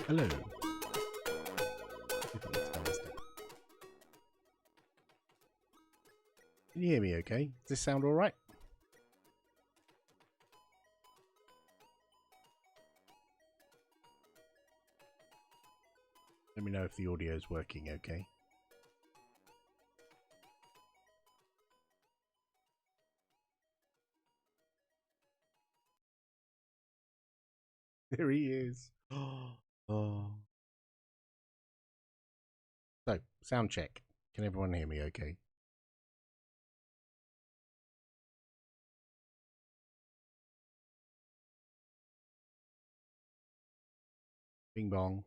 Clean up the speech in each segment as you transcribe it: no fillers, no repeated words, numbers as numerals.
Hello. If it looks fantastic. Can you hear me okay? Does this sound alright? Let me know if the audio is working okay. There he is. Oh. So, sound check. Can everyone hear me okay? Bing bong.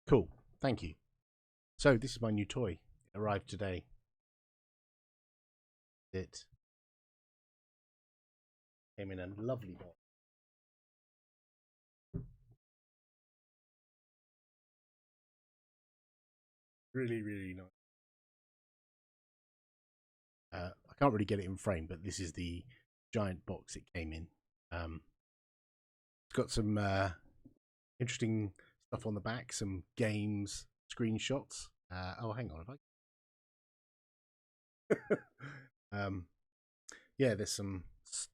Cool. Thank you. So, this is my new toy. It arrived today. It came in a lovely box. Really, really nice. I can't really get it in frame, but this is the giant box it came in. It's got some interesting stuff on the back, some games, screenshots. Oh, hang on. Yeah, there's some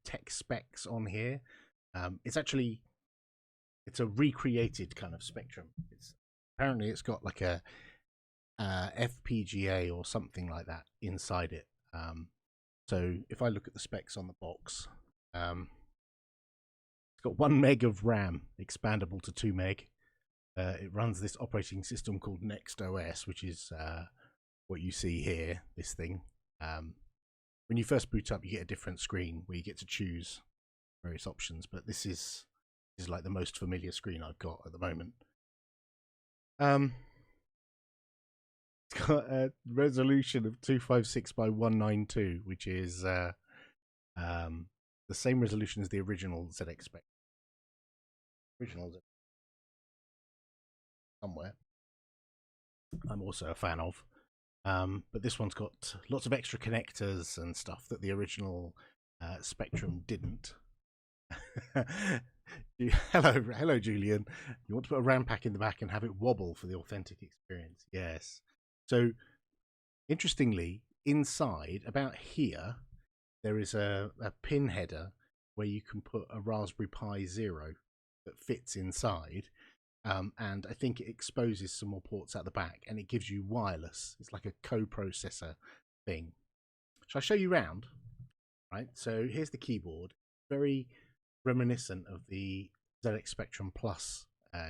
tech specs on here. It's a recreated kind of Spectrum. Apparently it's got like a FPGA or something like that inside it. So if I look at the specs on the box, it's got 1 meg of RAM, expandable to 2 meg. It runs this operating system called Next OS, which is what you see here, this thing. When you first boot up, you get a different screen where you get to choose various options, but this is like the most familiar screen I've got at the moment. It's got a resolution of 256 by 192, which is the same resolution as the original ZX Spectrum. Somewhere. I'm also a fan of. But this one's got lots of extra connectors and stuff that the original Spectrum didn't. Hello, Julian. You want to put a RAM pack in the back and have it wobble for the authentic experience? Yes. So, interestingly, inside, about here, there is a pin header where you can put a Raspberry Pi Zero that fits inside. And I think it exposes some more ports at the back, and it gives you wireless. It's like a co-processor thing. Shall I show you around? Right. So here's the keyboard. Very reminiscent of the ZX Spectrum Plus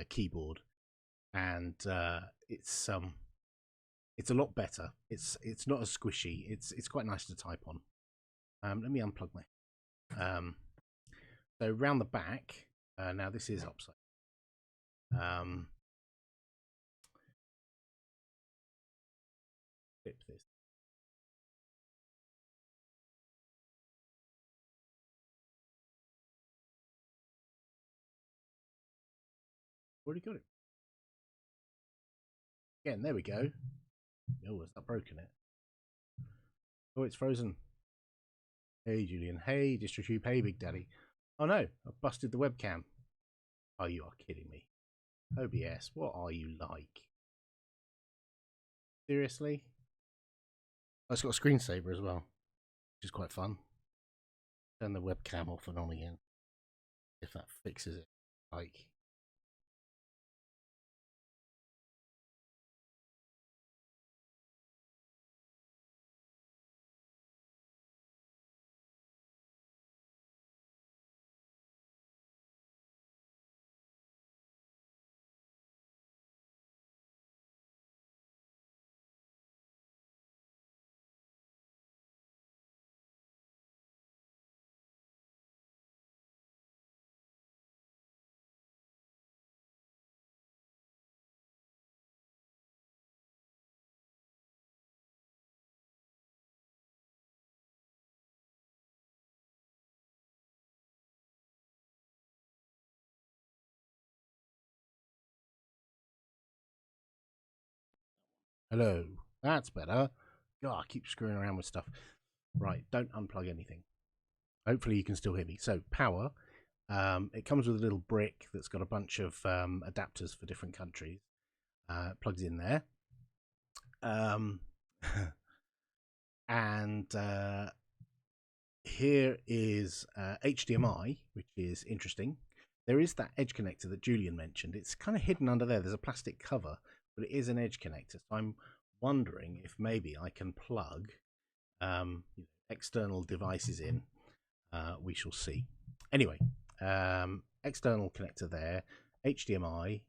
keyboard, and it's a lot better. It's not as squishy. It's quite nice to type on. Let me unplug my. So round the back. Now this is upside. Flip this. Already got it. Again, there we go. Oh, it's not broken it. Oh, it's frozen. Hey, Julian. Hey, DistroTube. Hey, Big Daddy. Oh no, I've busted the webcam. Oh, you are kidding me. OBS, what are you like? Seriously? Oh, it's got a screensaver as well, which is quite fun. Turn the webcam off and on again. If that fixes it. Like. Hello. That's better. God, I keep screwing around with stuff. Right, don't unplug anything. Hopefully you can still hear me. So, power. It comes with a little brick that's got a bunch of adapters for different countries. Plugs in there. And here is HDMI, which is interesting. There is that edge connector that Julian mentioned. It's kind of hidden under there. There's a plastic cover, but it is an edge connector. So I'm wondering if maybe I can plug external devices in. We shall see. Anyway, external connector there, HDMI,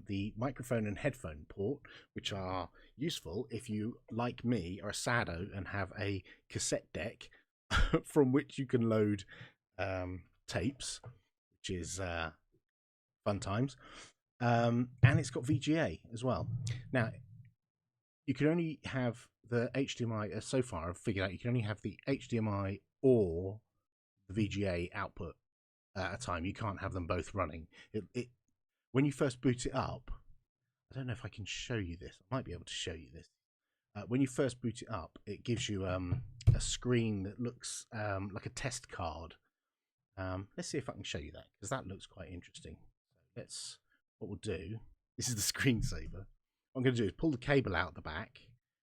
the microphone and headphone port, which are useful if you, like me, are a sado and have a cassette deck from which you can load tapes, which is fun times. And it's got VGA as well. Now, you can only have the HDMI, so far I've figured out you can only have the HDMI or the VGA output at a time. You can't have them both running. When you first boot it up, I don't know if I can show you this. I might be able to show you this. When you first boot it up, it gives you a screen that looks like a test card. Let's see if I can show you that, because that looks quite interesting. So what we'll do, this is the screensaver. What I'm going to do is pull the cable out the back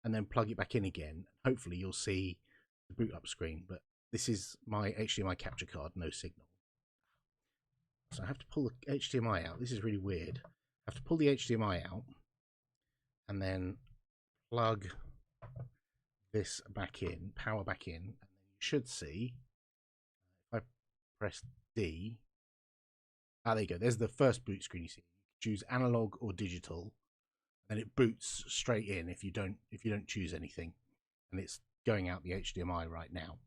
and then plug it back in again. Hopefully you'll see the boot up screen, but this is my HDMI capture card, no signal. So I have to pull the HDMI out. This is really weird. I have to pull the HDMI out and then plug this back in, power back in, and then you should see, if I press D, there you go, there's the first boot screen. You see, you can choose analog or digital, and it boots straight in if you don't choose anything, and it's going out the HDMI right now.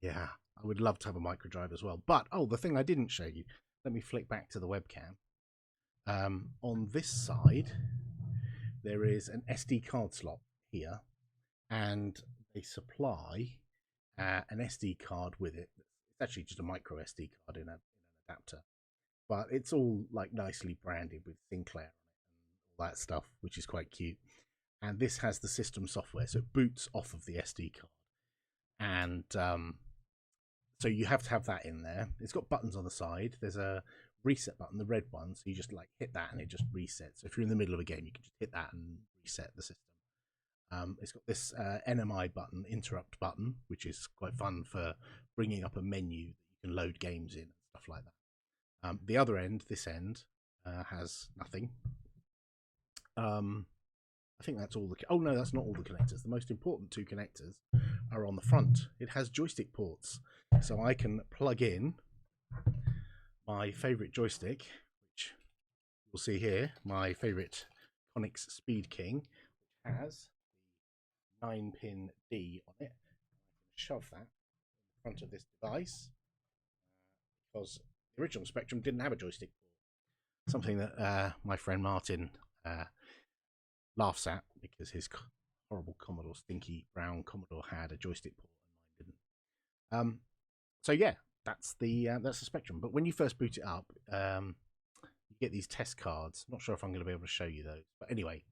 Yeah, I would love to have a micro drive as well, but the thing I didn't show you, let me flick back to the webcam. On this side there is an SD card slot here, and they supply an SD card with it. It's actually just a micro SD card in an adapter, but it's all like nicely branded with Sinclair and all that stuff, which is quite cute. And this has the system software, so it boots off of the SD card, and so you have to have that in there. It's got buttons on the side. There's a reset button, the red one, so you just like hit that and it just resets. So if you're in the middle of a game, you can just hit that and reset the system. It's got this NMI button, interrupt button, which is quite fun for bringing up a menu that you can load games in and stuff like that. The other end, this end, has nothing. I think that's all the... Oh no, that's not all the connectors. The most important two connectors are on the front. It has joystick ports, so I can plug in my favourite joystick, which you'll see here, my favourite Konix Speed King, which has the 9-pin D on it. I can shove that in front of this device because the original Spectrum didn't have a joystick port. Something that my friend Martin laughs at, because his horrible Commodore, stinky brown Commodore, had a joystick port and mine didn't. So yeah, that's the Spectrum. But when you first boot it up, you get these test cards. Not sure if I'm going to be able to show you those, but anyway,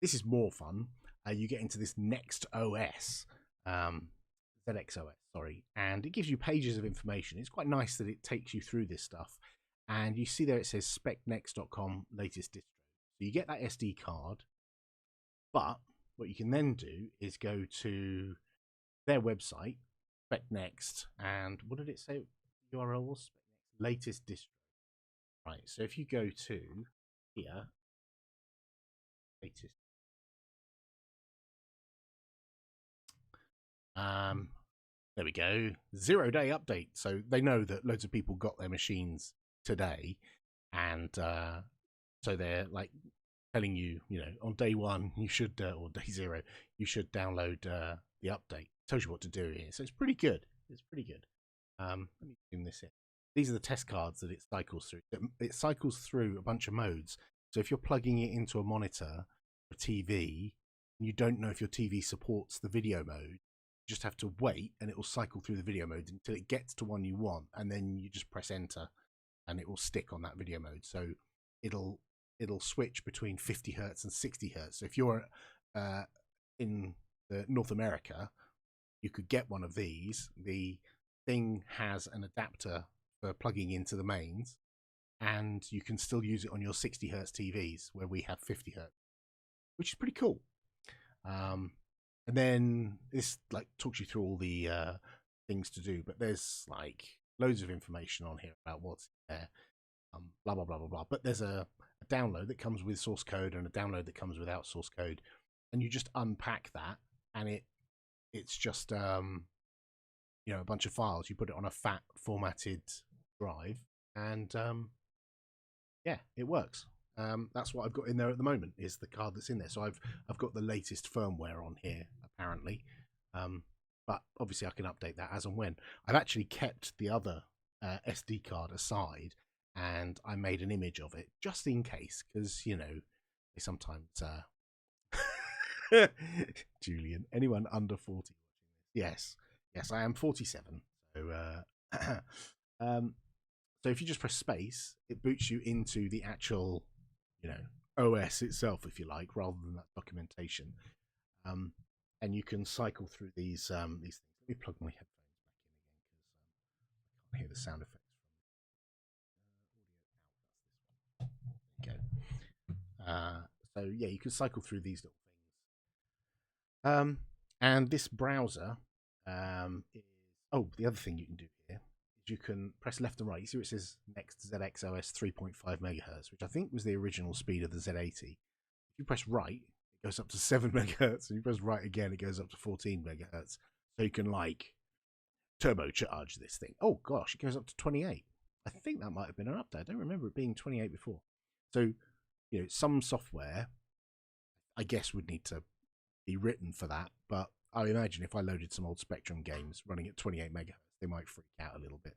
this is more fun. You get into this Next OS, ZX OS, sorry, and it gives you pages of information. It's quite nice that it takes you through this stuff, and you see there it says specnext.com latest distro. So you get that SD card, but what you can then do is go to their website, SpecNext, and what did it say? URL was SpecNext latest distro. Right, so if you go to here, latest, there we go, 0-day update. So they know that loads of people got their machines today, and so they're like telling you, on day one you should, or day 0, you should download the update. Tells you what to do here, so it's pretty good. It's pretty good. Let me zoom this in. These are the test cards that it cycles through. It cycles through a bunch of modes. So if you're plugging it into a monitor, a TV, and you don't know if your TV supports the video mode, you just have to wait, and it will cycle through the video mode until it gets to one you want, and then you just press enter, and it will stick on that video mode. So it'll switch between 50 hertz and 60 hertz. So if you're in North America, you could get one of these. The thing has an adapter for plugging into the mains, and you can still use it on your 60 hertz TVs where we have 50 hertz, which is pretty cool. And then this like talks you through all the things to do, but there's like loads of information on here about what's there, blah blah blah blah blah. But there's a download that comes with source code and a download that comes without source code, and you just unpack that, and it's just you know, a bunch of files. You put it on a fat formatted drive, and yeah, it works. That's what I've got in there at the moment, is the card that's in there. So I've got the latest firmware on here apparently, but obviously I can update that as and when. I've actually kept the other SD card aside, and I made an image of it just in case, because you know they sometimes Julian, anyone under 40? Yes, I am 47. So so if you just press space, it boots you into the actual, you know, OS itself, if you like, rather than that documentation. And you can cycle through these things. Let me plug my headphones back in again, because I can't hear the sound effects from the audio out. That's this one. There you go. So yeah, you can cycle through these little things. And this browser is, oh, the other thing you can do here is you can press left and right. You see where it says Next ZX OS 3.5 megahertz, which I think was the original speed of the Z80. If you press right, it goes up to 7 megahertz, and you press right again, it goes up to 14 megahertz. So you can like turbocharge this thing. Oh gosh, it goes up to 28. I think that might have been an update. I don't remember it being 28 before. So, you know, some software, I guess, would need to be written for that, but I imagine if I loaded some old Spectrum games running at 28 megahertz, they might freak out a little bit.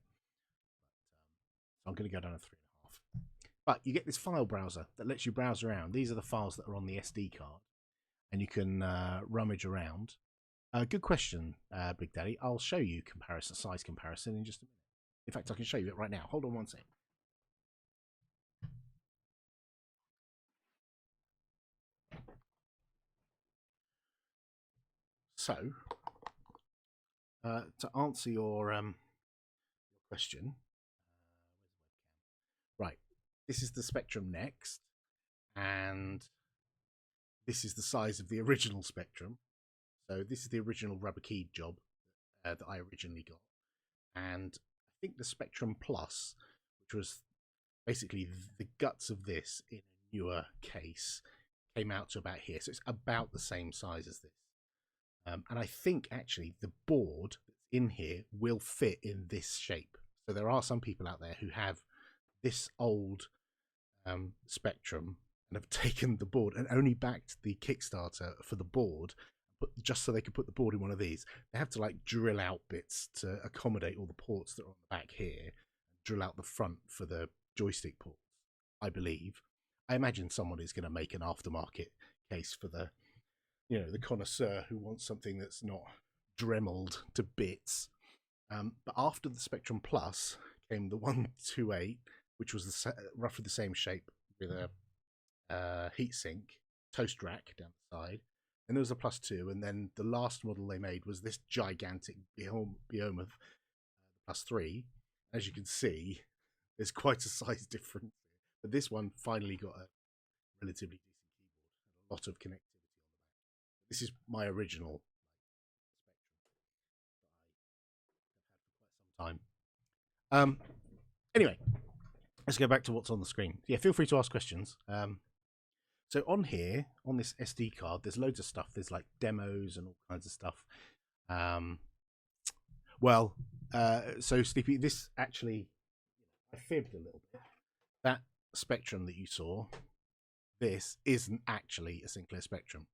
So I'm going to go down to 3.5. But you get this file browser that lets you browse around. These are the files that are on the SD card, and you can rummage around. Good question, Big Daddy. I'll show you size comparison in just a minute. In fact, I can show you it right now. Hold on one second. So, to answer your question, right, this is the Spectrum Next, and this is the size of the original Spectrum. So this is the original rubber keyed job that I originally got, and I think the Spectrum Plus, which was basically the guts of this in a newer case, came out to about here. So it's about the same size as this. And I think actually the board that's in here will fit in this shape. So there are some people out there who have this old Spectrum and have taken the board and only backed the Kickstarter for the board, but just so they could put the board in one of these. They have to like drill out bits to accommodate all the ports that are on the back here, drill out the front for the joystick ports, I believe. I imagine someone is going to make an aftermarket case for the, you know, the connoisseur who wants something that's not dremeled to bits. But after the Spectrum Plus came the 128, which was roughly the same shape with a heatsink, toast rack down the side. And there was a Plus 2, and then the last model they made was this gigantic behemoth, Plus 3. As you can see, there's quite a size difference. But this one finally got a relatively decent keyboard, a lot of connectivity on the back. This is my original Spectrum that I have had for quite some time. Anyway, let's go back to what's on the screen. Yeah, feel free to ask questions. So on here, on this SD card, there's loads of stuff. There's like demos and all kinds of stuff. So Sleepy, this actually, I fibbed a little bit. That Spectrum that you saw, this isn't actually a Sinclair Spectrum.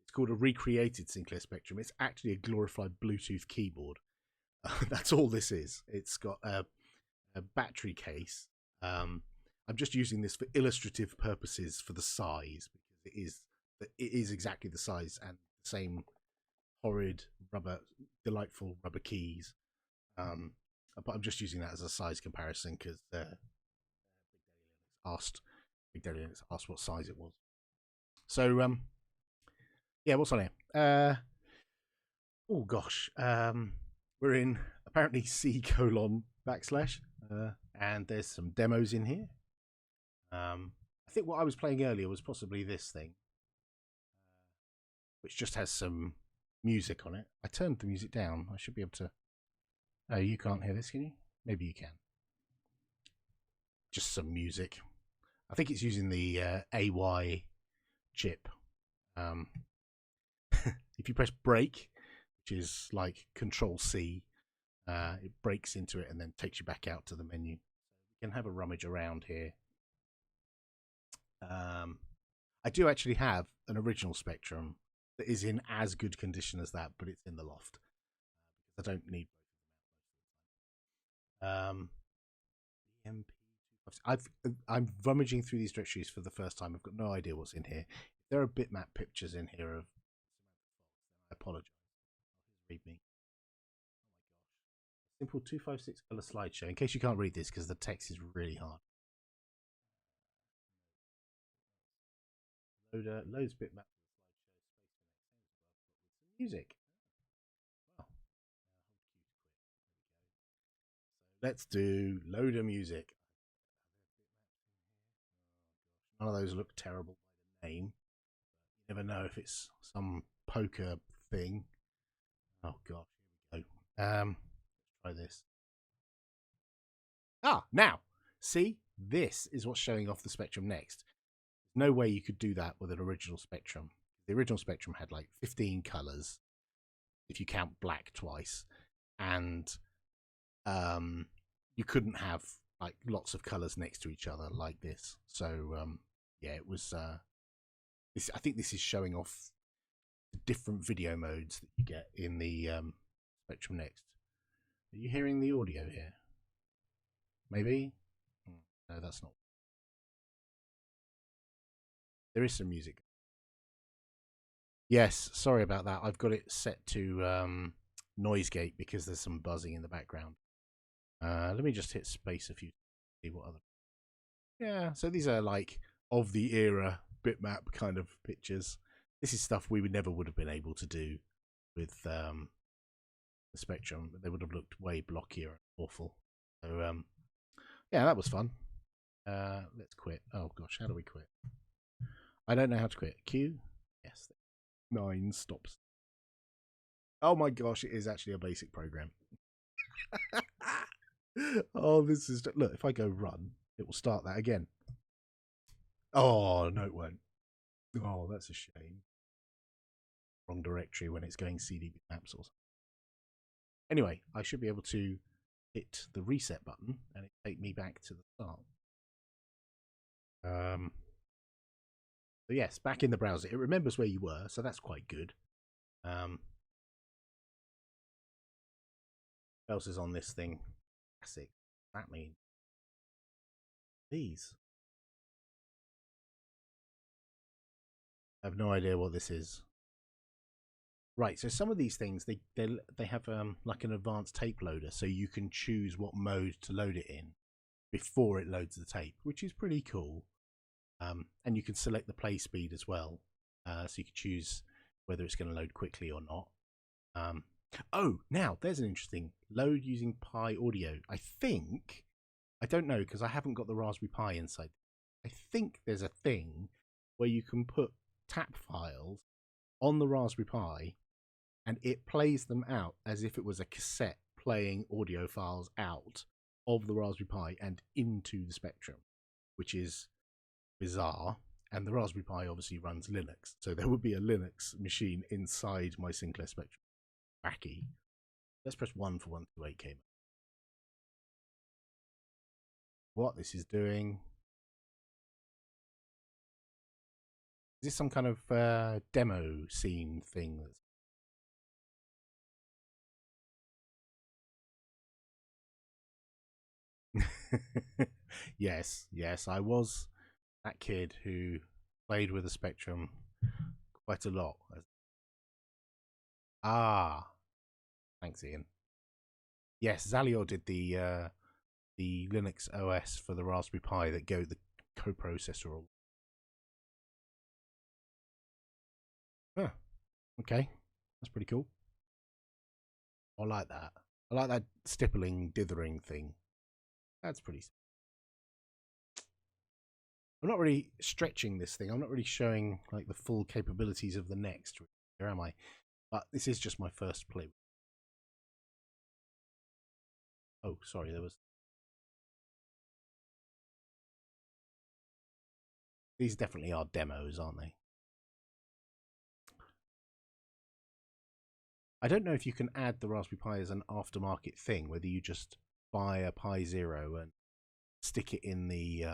It's called a recreated Sinclair Spectrum. It's actually a glorified Bluetooth keyboard. That's all this is. It's got a battery case. I'm just using this for illustrative purposes for the size, because it is exactly the size and the same horrid delightful rubber keys. But I'm just using that as a size comparison because Big Daddy Linux asked what size it was. So yeah, what's on here? Oh gosh, we're in a apparently C:\\, and there's some demos in here. I think what I was playing earlier was possibly this thing, which just has some music on it. I turned the music down. I should be able to. Oh, you can't hear this, can you? Maybe you can. Just some music. I think it's using the AY chip. If you press break, which is like Control C, it breaks into it and then takes you back out to the menu. You can have a rummage around here. I do actually have an original Spectrum that is in as good condition as that, but it's in the loft. I don't need I'm rummaging through these directories for the first time. I've got no idea what's in here. If there are bitmap pictures in here of, I apologize. Read me. Simple 256 color slideshow. In case you can't read this because the text is really hard. Loads bitmap music. Oh. Let's do loader music. None of those look terrible by the name. You never know if it's some poker thing. Oh gosh, here we go. Let's try this. Now, see, this is what's showing off the Spectrum Next. There's no way you could do that with an original Spectrum. The original Spectrum had like 15 colors, if you count black twice, and you couldn't have like lots of colors next to each other like this. So yeah, it was. I think this is showing off the different video modes that you get in the Spectrum Next. Are you hearing the audio here? Maybe. No, that's not. There is some music. Yes, sorry about that. I've got it set to noise gate because there's some buzzing in the background. Let me just hit space a few to see what other. Yeah, so these are like of the era bitmap kind of pictures. This is stuff we would have been able to do with the Spectrum. They would have looked way blockier and awful. So yeah, that was fun. Let's quit. Oh gosh, how do we quit? I don't know how to quit. Q? Yes. 9 stops. Oh my gosh, it is actually a basic program. Oh, this is... Look, if I go run, it will start that again. Oh, no, it won't. Oh, that's a shame. Wrong directory when it's going CD maps or something. Anyway, I should be able to hit the reset button and it take me back to the start. So yes, back in the browser. It remembers where you were, so that's quite good. What else is on this thing? Classic. What that mean? These. I have no idea what this is. Right, so some of these things they have like an advanced tape loader, so you can choose what mode to load it in before it loads the tape, which is pretty cool. And you can select the play speed as well, so you can choose whether it's going to load quickly or not. Oh, now there's an interesting load using Pi audio. I don't know because I haven't got the Raspberry Pi inside. I think there's a thing where you can put tap files on the Raspberry Pi and it plays them out as if it was a cassette playing audio files out of the Raspberry Pi and into the Spectrum, which is bizarre. And the Raspberry Pi obviously runs Linux, so there would be a Linux machine inside my Sinclair Spectrum. Wacky. Let's press 1 for 128K. What this is doing? Is this some kind of demo scene thing? Yes, I was that kid who played with the Spectrum quite a lot. Thanks, Ian. Yes, Zalior did the Linux OS for the Raspberry Pi that go the coprocessor. Huh. Okay, that's pretty cool. I like that. I like that stippling, dithering thing. That's pretty. I'm not really stretching this thing. I'm not really showing like the full capabilities of the Next. Where am I? But this is just my first play. Oh, sorry, there was. These definitely are demos, aren't they? I don't know if you can add the Raspberry Pi as an aftermarket thing, whether you just buy a Pi Zero and stick it in the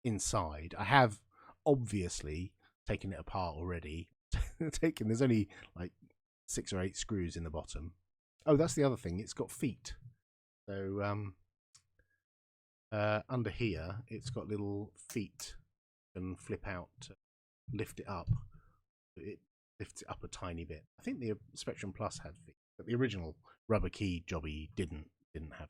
inside. I have obviously taken it apart already. There's only like 6 or 8 screws in the bottom. Oh, that's the other thing. It's got feet. So under here, it's got little feet and flip out, lift it up. It lifts it up a tiny bit. I think the Spectrum Plus had feet, but the original rubber key jobby didn't have.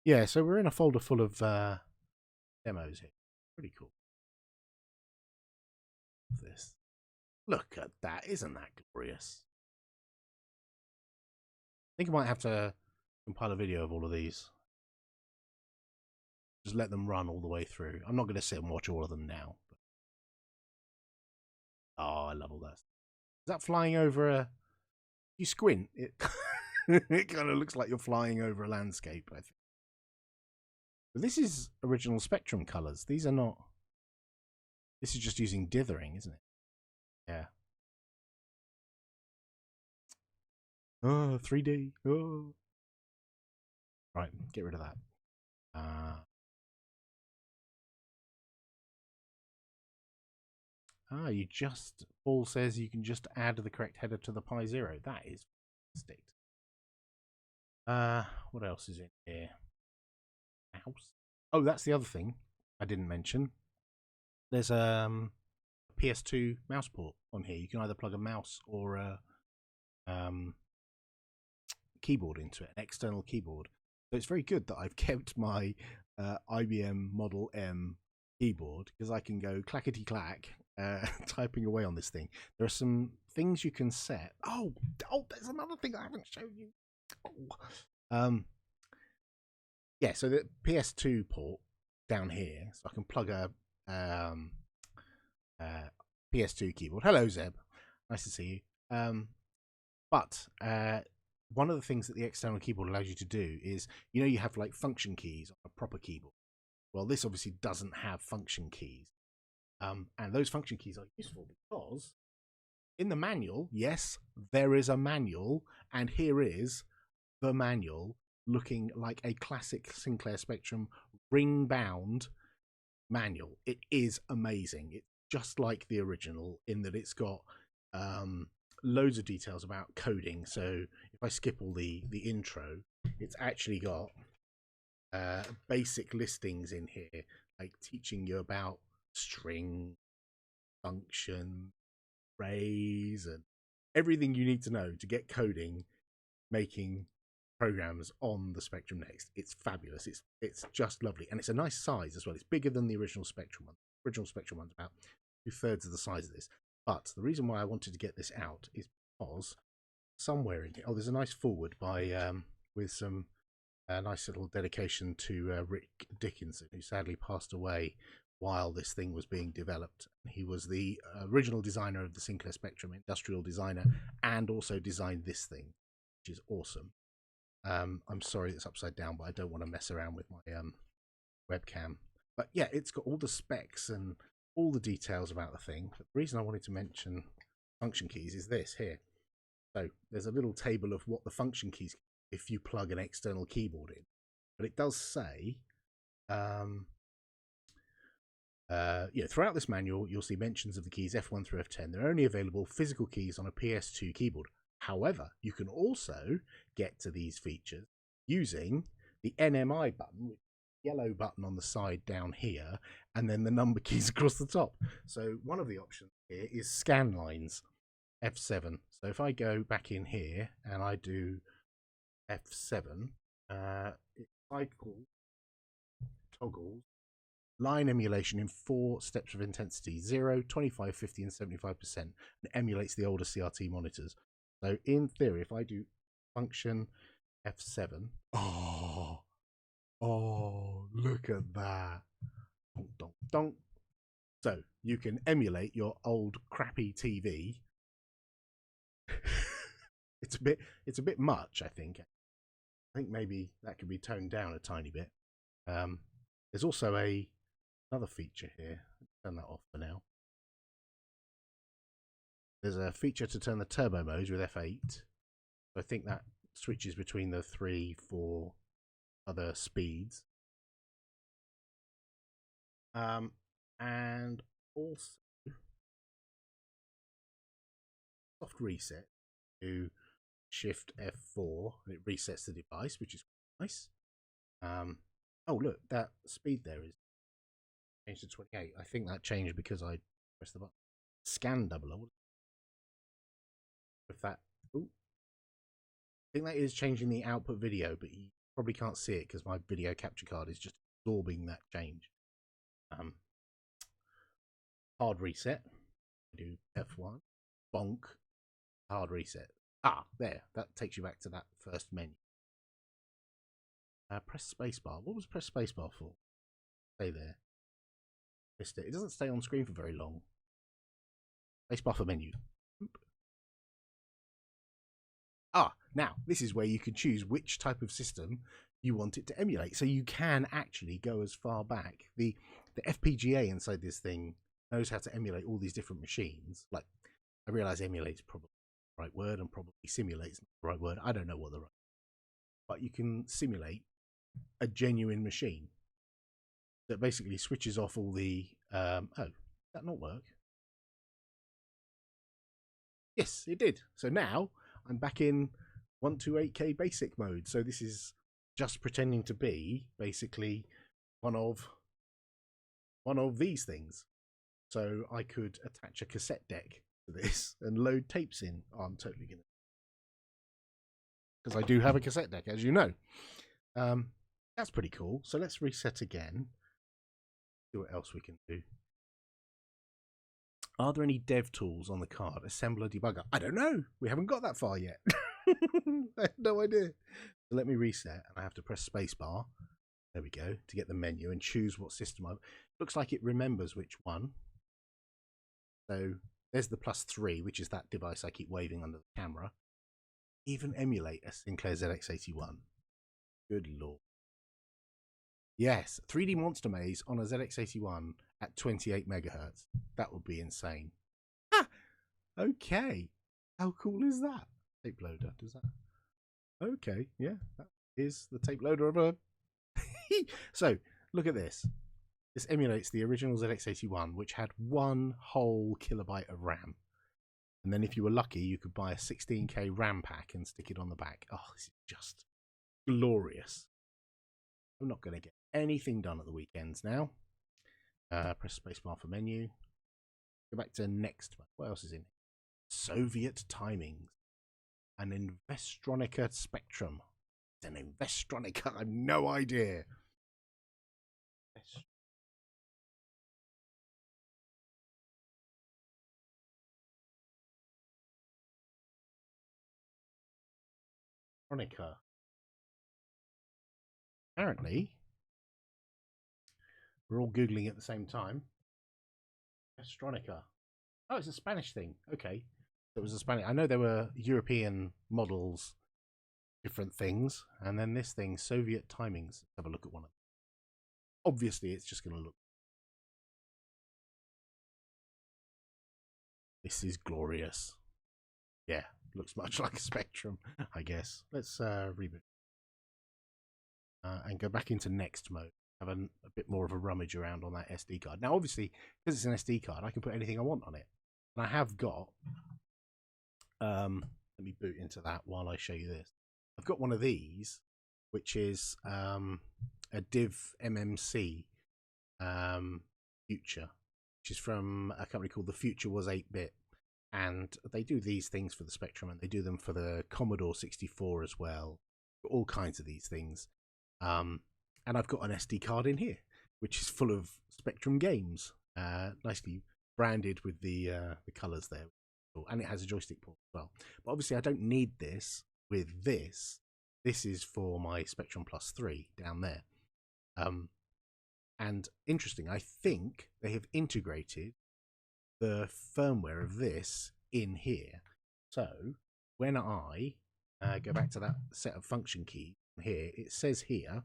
Yeah, so we're in a folder full of demos here. Pretty cool. This. Look at that. Isn't that glorious? I think I might have to compile a video of all of these. Just let them run all the way through. I'm not going to sit and watch all of them now. But... oh, I love all that. Is that flying over a... you squint, it it kind of looks like you're flying over a landscape, I think. But this is original Spectrum colors. These are not... this is just using dithering, isn't it? Yeah. Oh, 3D. Oh. Right, get rid of that. You just... Paul says you can just add the correct header to the Pi Zero. That is fantastic. What else is in here? Mouse. Oh, that's the other thing I didn't mention. There's a PS2 mouse port on here. You can either plug a mouse or a keyboard into it, an external keyboard. So it's very good that I've kept my IBM Model M keyboard, because I can go clackety clack typing away on this thing. There are some things you can set. Oh, there's another thing I haven't shown you. Yeah, so the PS2 port down here, so I can plug a PS2 keyboard. Hello, Zeb. Nice to see you. But one of the things that the external keyboard allows you to do is, you have like function keys on a proper keyboard. Well, this obviously doesn't have function keys. And those function keys are useful because in the manual, yes, there is a manual, and here is the manual looking like a classic Sinclair Spectrum ring-bound manual. It is amazing. It's just like the original in that it's got loads of details about coding. So if I skip all the intro, it's actually got basic listings in here, like teaching you about string, function, arrays, and everything you need to know to get coding, making programs on the Spectrum Next. It's fabulous. It's just lovely, and it's a nice size as well. It's bigger than the original Spectrum one. The original Spectrum one's about 2/3 of the size of this. But the reason why I wanted to get this out is because somewhere in here, there's a nice forward by with some nice little dedication to Rick Dickinson, who sadly passed away while this thing was being developed. He was the original designer of the Sinclair Spectrum, industrial designer, and also designed this thing, which is awesome. I'm sorry it's upside down, but I don't want to mess around with my webcam. But yeah, it's got all the specs and all the details about the thing. But the reason I wanted to mention function keys is this here. So there's a little table of what the function keys if you plug an external keyboard in. But it does say, throughout this manual, you'll see mentions of the keys F1 through F10. They're only available physical keys on a PS2 keyboard. However, you can also get to these features using the NMI button, which is the yellow button on the side down here, and then the number keys across the top. So one of the options here is scan lines, F7. So if I go back in here and I do F7, it cycles, toggles line emulation in 4 steps of intensity: 0, 25, 50, and 75%, and emulates the older CRT monitors. So in theory, if I do function F7, oh, look at that. Donk, donk, donk. So you can emulate your old crappy TV. it's a bit much, I think. I think maybe that could be toned down a tiny bit. There's also another feature here. Turn that off for now. There's a feature to turn the turbo modes with F8. I think that switches between the 3, 4 other speeds. And also soft reset to Shift F4, and it resets the device, which is nice. Oh look, that speed there is changed to 28. I think that changed because I pressed the button. Scan doubler. With that, ooh, I think that is changing the output video, but you probably can't see it because my video capture card is just absorbing that change. Hard reset. Do F1. Bonk. Hard reset. Ah, there. That takes you back to that first menu. Press spacebar. What was press spacebar for? Stay there. Missed it. It doesn't stay on screen for very long. Spacebar for menu. Oop. Ah, now this is where you can choose which type of system you want it to emulate. So you can actually go as far back. The FPGA inside this thing knows how to emulate all these different machines. Like, I realize emulate is probably the right word and probably simulate is not the right word. I don't know what the right, but you can simulate a genuine machine that basically switches off all the oh, did that not work? Yes, it did. So now I'm back in 128K basic mode. So this is just pretending to be basically one of these things. So I could attach a cassette deck to this and load tapes in. Oh, I'm totally gonna, because I do have a cassette deck, as you know. That's pretty cool. So let's reset again. See what else we can do. Are there any dev tools on the card? Assembler, debugger? I don't know. We haven't got that far yet. I have no idea. So let me reset, and I have to press spacebar. There we go, to get the menu and choose what system I... Looks like it remembers which one. So there's the +3, which is that device I keep waving under the camera. Even emulate a Sinclair ZX81. Good lord. Yes, 3D Monster Maze on a ZX81 at 28 megahertz. That would be insane. Ah, okay. How cool is that? Tape loader, does that? Okay, yeah, that is the tape loader of a... So, look at this. This emulates the original ZX81, which had 1 whole kilobyte of RAM. And then if you were lucky, you could buy a 16K RAM pack and stick it on the back. Oh, this is just glorious. I'm not going to get anything done at the weekends now. Press spacebar for menu. Go back to next. What else is in it? Soviet timings. An Investronica Spectrum. An Investronica. I have no idea. Investronica. Apparently, we're all Googling at the same time. Investronica. Oh, it's a Spanish thing. Okay. It was a Spanish. I know there were European models, different things, and then this thing, Soviet timings. Let's have a look at one of them. Obviously, it's just going to look. This is glorious. Yeah, looks much like a Spectrum, I guess. Let's reboot and go back into next mode. Have a bit more of a rummage around on that SD card. Now, obviously, because it's an SD card, I can put anything I want on it. And I have got, let me boot into that while I show you this. I've got one of these, which is a Div MMC Future, which is from a company called The Future Was 8-Bit. And they do these things for the Spectrum, and they do them for the Commodore 64 as well. All kinds of these things. And I've got an SD card in here, which is full of Spectrum games, nicely branded with the colours there. And it has a joystick port as well. But obviously I don't need this with this. This is for my Spectrum Plus 3 down there. And interesting, I think they have integrated the firmware of this in here. So when I go back to that set of function keys here, it says here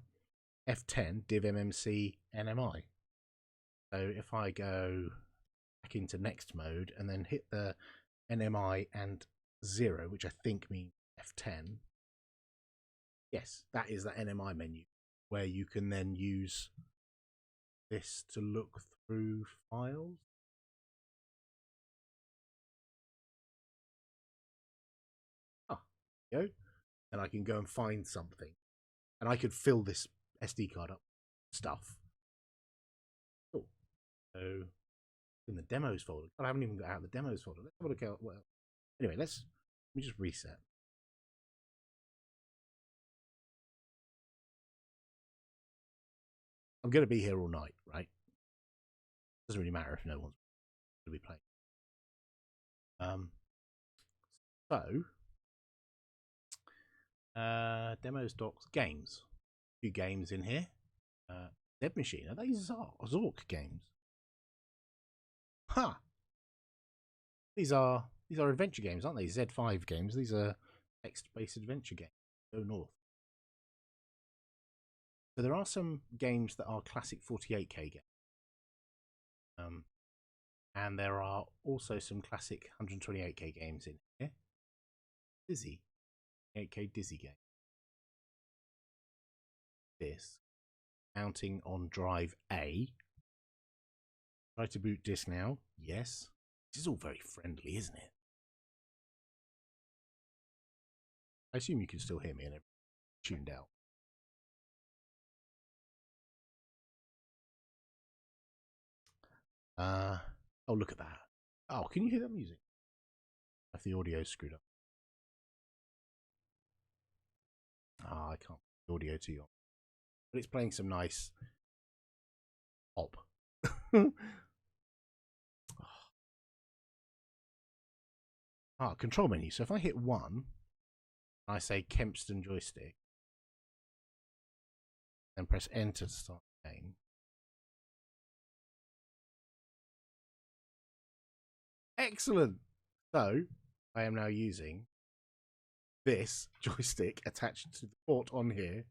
F10 div MMC NMI. So if I go back into next mode and then hit the NMI and 0, which I think means F10, yes, that is that NMI menu where you can then use this to look through files. Go, and I can go and find something, and I could fill this SD card up with stuff. Cool. So in the demos folder, I haven't even got out of the demos folder. Let's have a look at well. Anyway, let me just reset. I'm going to be here all night, right? Doesn't really matter if no one's going to be playing. Demos, docs, games. A few games in here. Dead Machine. Are they Zork games? Huh. These are adventure games, aren't they? Z5 games. These are text-based adventure games. Go north. So there are some games that are classic 48K games. And there are also some classic 128K games in here. Dizzy. 8K Dizzy game. This. Mounting on drive A. Try to boot disk now. Yes. This is all very friendly, isn't it? I assume you can still hear me and everything tuned out. Oh, look at that. Oh, can you hear that music? If the audio's screwed up. Ah, I can't put the audio to you. But it's playing some nice pop. Control menu. So if I hit 1, I say Kempston joystick, then press enter to start the game. Excellent. So I am now using this joystick attached to the port on here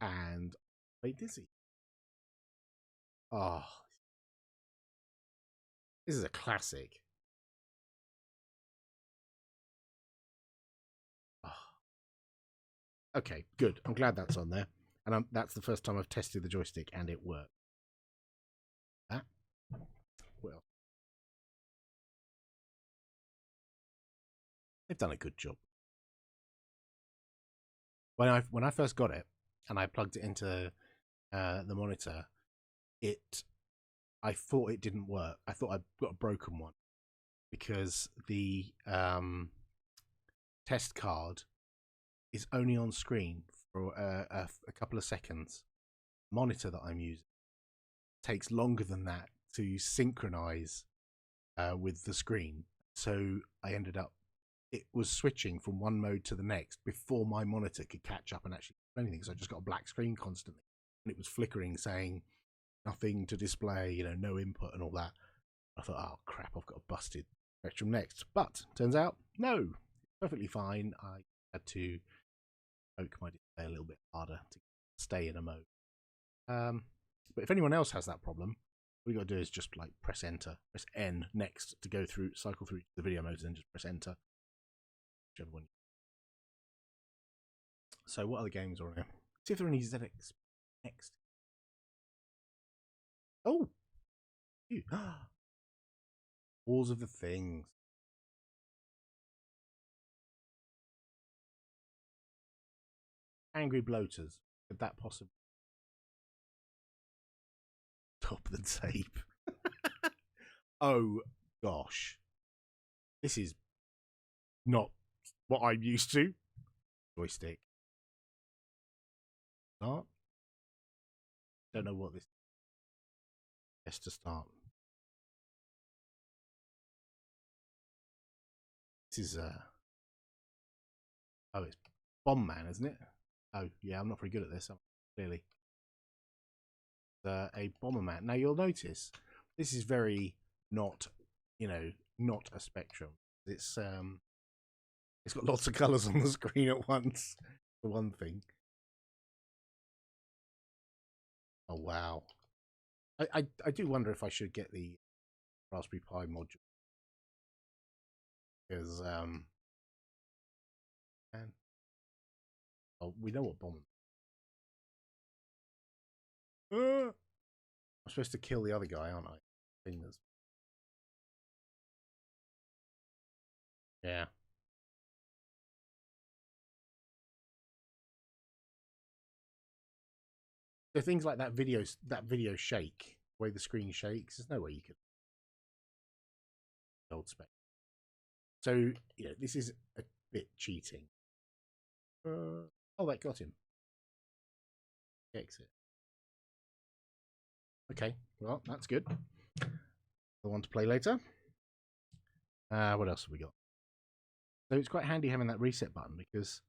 and play Dizzy. Oh, this is a classic. Oh. Okay, good. I'm glad that's on there. And that's the first time I've tested the joystick and it worked. That? Well, they've done a good job. When I first got it and I plugged it into the monitor, I thought it didn't work. I thought I'd got a broken one because the test card is only on screen for a couple of seconds. The monitor that I'm using takes longer than that to synchronize with the screen. So I ended up, it was switching from one mode to the next before my monitor could catch up and actually do anything. So I just got a black screen constantly, and it was flickering saying nothing to display, no input and all that. I thought, oh crap, I've got a busted Spectrum Next. But turns out, no, perfectly fine. I had to poke my display a little bit harder to stay in a mode. But if anyone else has that problem, what you got to do is just like press enter, press N next to go through, cycle through the video modes, and then just press enter. Whichever one. So what other games are on here? See if there are any ZX Next. Oh, Walls of the Things. Angry Bloaters. Could that possibly top the tape? Oh gosh, this is not what I'm used to. Joystick. Start. Don't know what this is. Yes, to start. This is oh, it's Bomb Man, isn't it? Oh yeah, I'm not very good at this, clearly. A Bomberman. Now you'll notice this is very not, not a Spectrum. It's got lots of colours on the screen at once. For one thing. Oh wow. I do wonder if I should get the Raspberry Pi module, because man, oh, we know what bomb. I'm supposed to kill the other guy, aren't I? Fingers. Yeah. So things like that video shake, the way the screen shakes, there's no way you could old spec. So this is a bit cheating. Oh, that got him. Exit. Okay, well, that's good. The one to play later. What else have we got? So it's quite handy having that reset button, because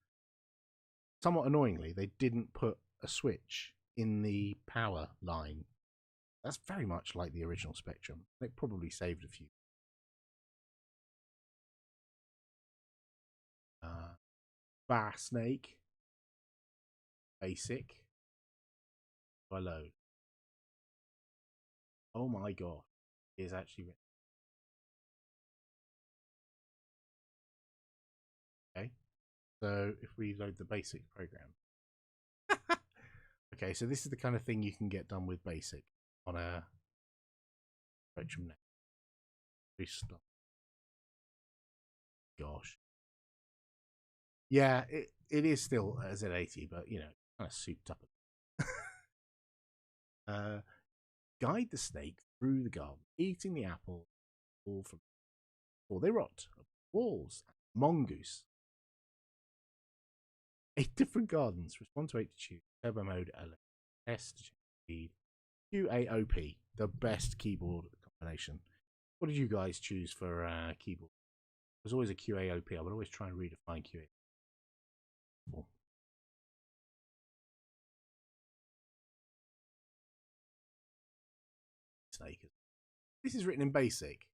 somewhat annoyingly, they didn't put a switch in the power line. That's very much like the original Spectrum. They probably saved a few. Bar Snake. Basic. Hello. Oh my god. It is actually written. Okay. So if we load the basic program. Okay, so this is the kind of thing you can get done with basic on a Spectrum Next. Restart. Gosh. Yeah, it is still a Z80, but kind of souped up. Guide the snake through the garden, eating the apple all from before they rot. Walls, mongoose. 8 different gardens. Respond to 8 to choose. Turbo mode, S to speed. QAOP, the best keyboard combination. What did you guys choose for keyboard? There's always a QAOP. I would always try and redefine QA. Snake. This is written in BASIC.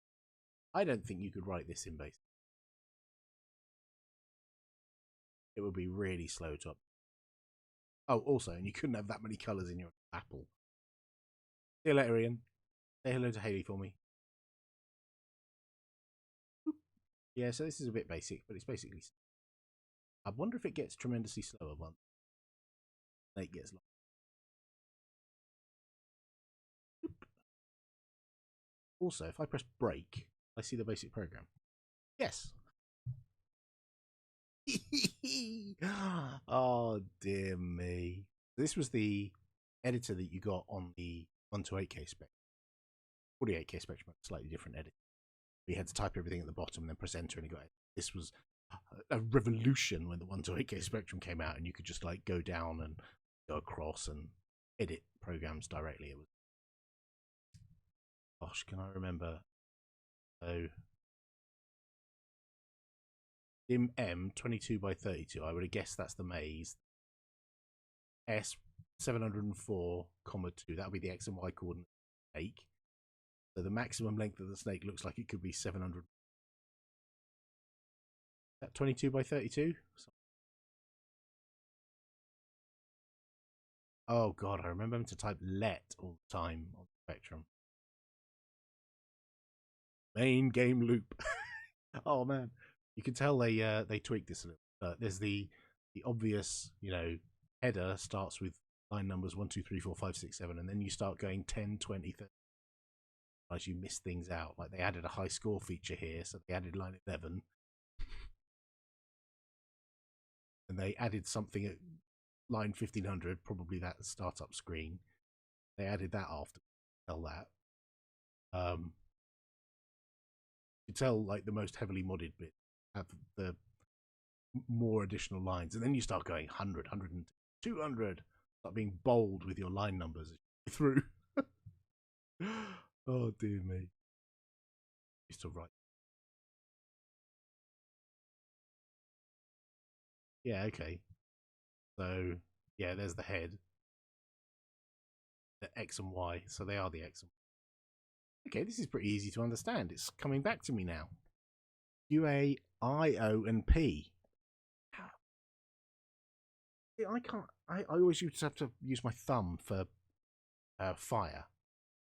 I don't think you could write this in BASIC. It would be really slow to up. Oh, also, and you couldn't have that many colours in your Apple. See you later, Ian. Say hello to Haley for me. Yeah, so this is a bit basic, but it's basically. I wonder if it gets tremendously slower once Snake gets lost. Also, if I press break, I see the basic program. Yes. Oh dear me. This was the editor that you got on the 128K Spectrum. 48K Spectrum, slightly different edit. We had to type everything at the bottom and then press enter, and it got it. This was a revolution when the 128K Spectrum came out, and you could just like go down and go across and edit programs directly. It was, gosh, can I remember? So Dim M 22 by 32. I would have guessed that's the maze. S 704,2. That would be the X and Y coordinate snake. So the maximum length of the snake looks like it could be 700. That 22 by 32. Oh god, I remember having to type let all the time on the Spectrum. Main game loop. Oh man, you can tell they tweaked this a little. There's the obvious, header starts with line numbers 1, 2, 3, 4, 5, 6, 7, and then you start going 10, 20, 30. As you miss things out, like they added a high score feature here, so they added line 11, and they added something at line 1500, probably that startup screen. They added that after. Tell that. You tell like the most heavily modded bit have the more additional lines, and then you start going 100, 100, 200. Start being bold with your line numbers through. Oh dear me. Used to write. Yeah, okay. So, yeah, there's the head, the X and Y. So they are the X and Y. Okay, this is pretty easy to understand. It's coming back to me now. QA, I, O, and P. I can't. I always used to have to use my thumb for fire.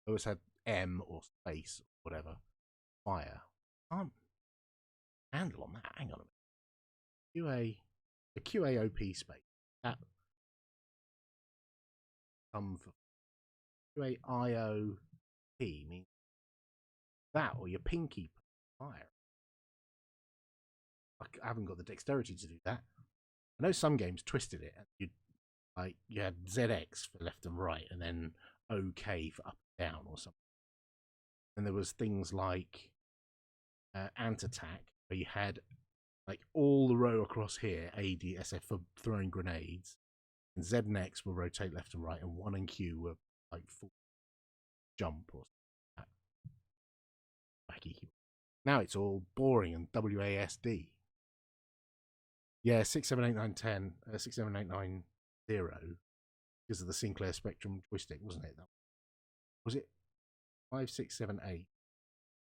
I always had M or space or whatever. Fire. Can't handle on that. Hang on a minute. The QAOP space. That thumb for QAIOP means that, or your pinky fire. I haven't got the dexterity to do that. I know some games twisted it. You had ZX for left and right, and then OK for up and down or something. And there was things like Ant Attack, where you had like all the row across here, ADSF for throwing grenades, and Z and X will rotate left and right, and 1 and Q were like full jump or something like that. Wacky. Now it's all boring and WASD. Yeah, 6789110, 67890 because of the Sinclair Spectrum joystick, wasn't it? Was it 5678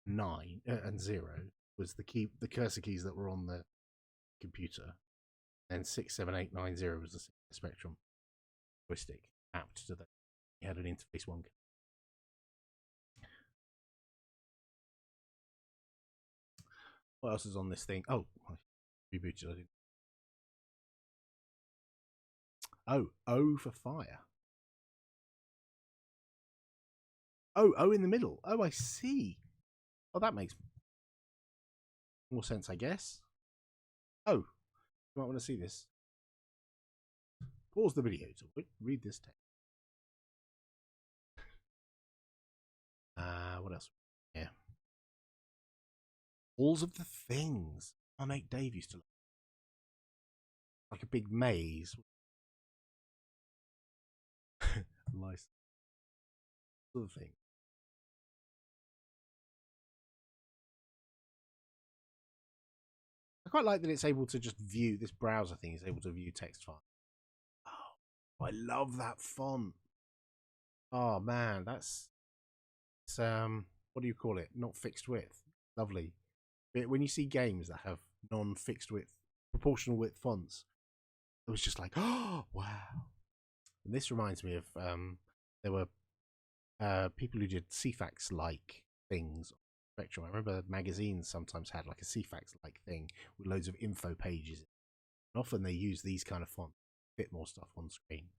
9 and 0 was the cursor keys that were on the computer. Then 67890 was the Spectrum joystick mapped to that. You had an interface one. What else is on this thing? Oh, I rebooted. I didn't. Oh, O for fire. Oh, O in the middle. Oh, I see. Oh, that makes more sense, I guess. Oh, you might want to see this. Pause the video to read this text. What else? Yeah. Halls of the Things. My mate Dave used to like a big maze. Nice. Sort of thing. I quite like that it's able to just view, this browser thing is able to view text files. Oh, I love that font. Oh man, that's what do you call it? Not fixed width. Lovely. But when you see games that have non-fixed width, proportional width fonts, it was just like, oh wow. And this reminds me of there were people who did CFAX like things on Spectrum. I remember magazines sometimes had like a CFAX like thing with loads of info pages. And often they use these kind of fonts to fit more stuff on screen.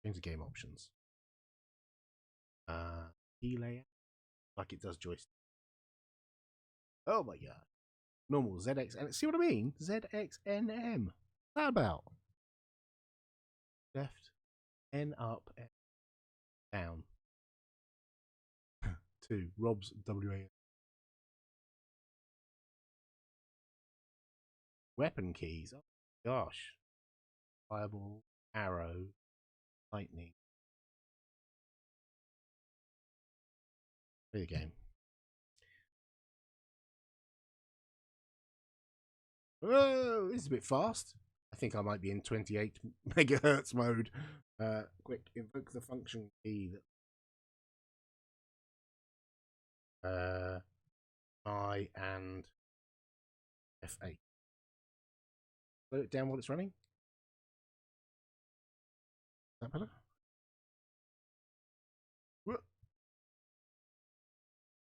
Change the game options. Key layout like it does joystick. Oh my god. Normal ZX and see what I mean? ZXNM. What's that about? Left, N up, N down. 2. Rob's WA. Weapon keys. Oh gosh. Fireball, arrow, lightning. Play the game. Oh, this is a bit fast. I think I might be in 28 megahertz mode. Quick, invoke the function key that I and F8. Slow it down while it's running. Is that better?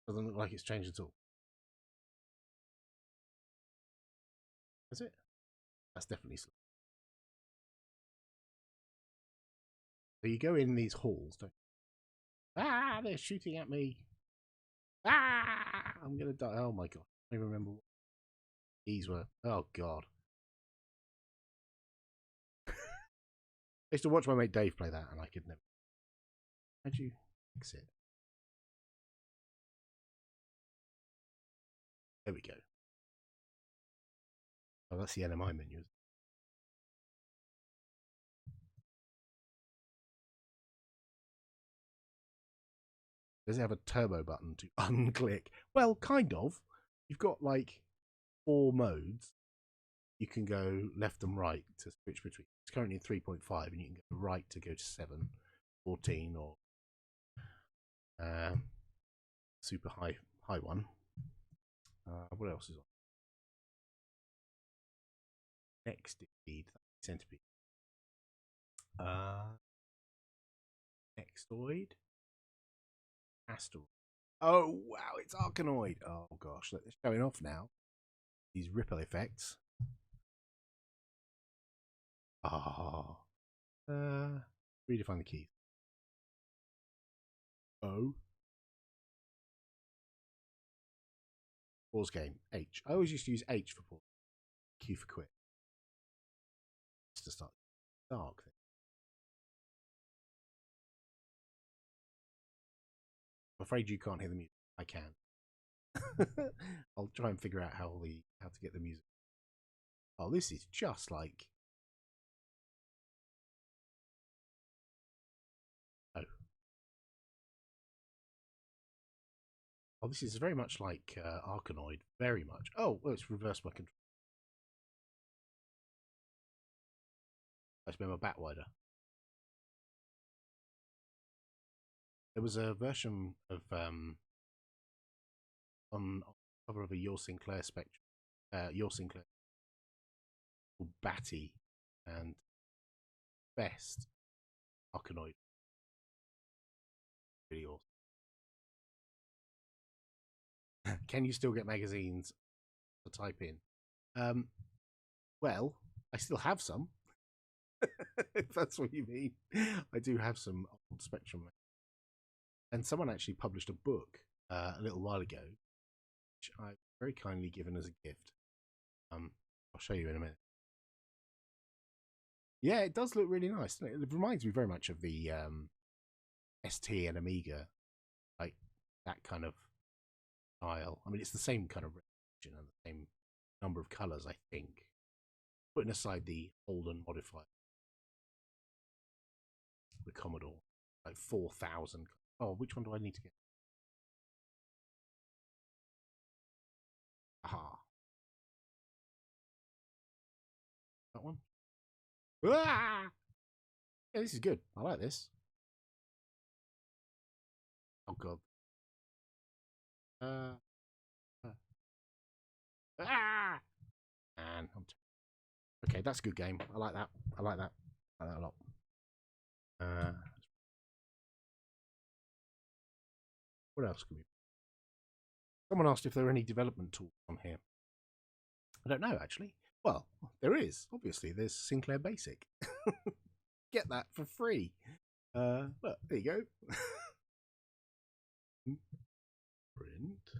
Doesn't look like it's changed at all. Is it? That's definitely slow. So you go in these halls, don't you? Ah, they're shooting at me. Ah, I'm gonna die. Oh my god. I don't remember what these were. Oh god. I used to watch my mate Dave play that and I could never. How'd you fix it? There we go. Oh, that's the NMI menu. Does it have a turbo button to unclick? Well, kind of. You've got like 4 modes. you can go left and right to switch between. It's currently in 3.5, and you can go right to go to 7, 14, or super high one. What else is on? Next indeed, centipede. Nextoid, asteroid. Oh wow, it's Arkanoid. Oh gosh, look, it's showing off now. These ripple effects. Ah, redefine the keys. O. Pause game. H. I always used to use H for pause. Q for quit. Just to start dark thing. I'm afraid you can't hear the music. I can. I'll try and figure out how to get the music. Oh, this is just like. Oh. Oh, this is very much like Arkanoid. Very much. Oh, well, it's reversed by control. Let's make my bat wider. There was a version of on cover of a Your Sinclair Spectrum, Your Sinclair called Batty, and best Arkanoid. Really awesome. Can you still get magazines to type in? Well, I still have some. If that's what you mean, I do have some old Spectrum, and someone actually published a book a little while ago, which I've very kindly given as a gift. I'll show you in a minute. Yeah, it does look really nice. It reminds me very much of the ST and Amiga, like that kind of style. I mean, it's the same kind of resolution and the same number of colours, I think. Putting aside the old and modified, the Commodore, like 4,000. Oh, which one do I need to get? Aha, that one. Ah! Yeah, this is good. I like this. Oh god. Uh, ah! Man, okay, that's a good game. I like that. I like that. I like that a lot. What else can we? Someone asked if there are any development tools on here. I don't know actually. Well, there is. Obviously, there's Sinclair Basic. Get that for free. Look, there you go. Print.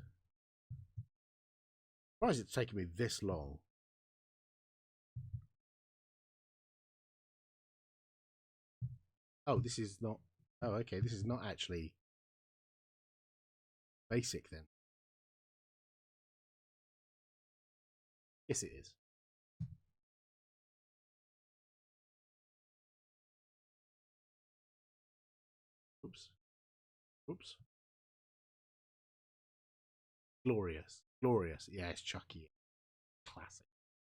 Why is it taking me this long? Oh, this is not. Oh, okay. This is not actually basic then. Yes, it is. Oops. Oops. Glorious. Glorious. Yeah, it's Chucky. Classic.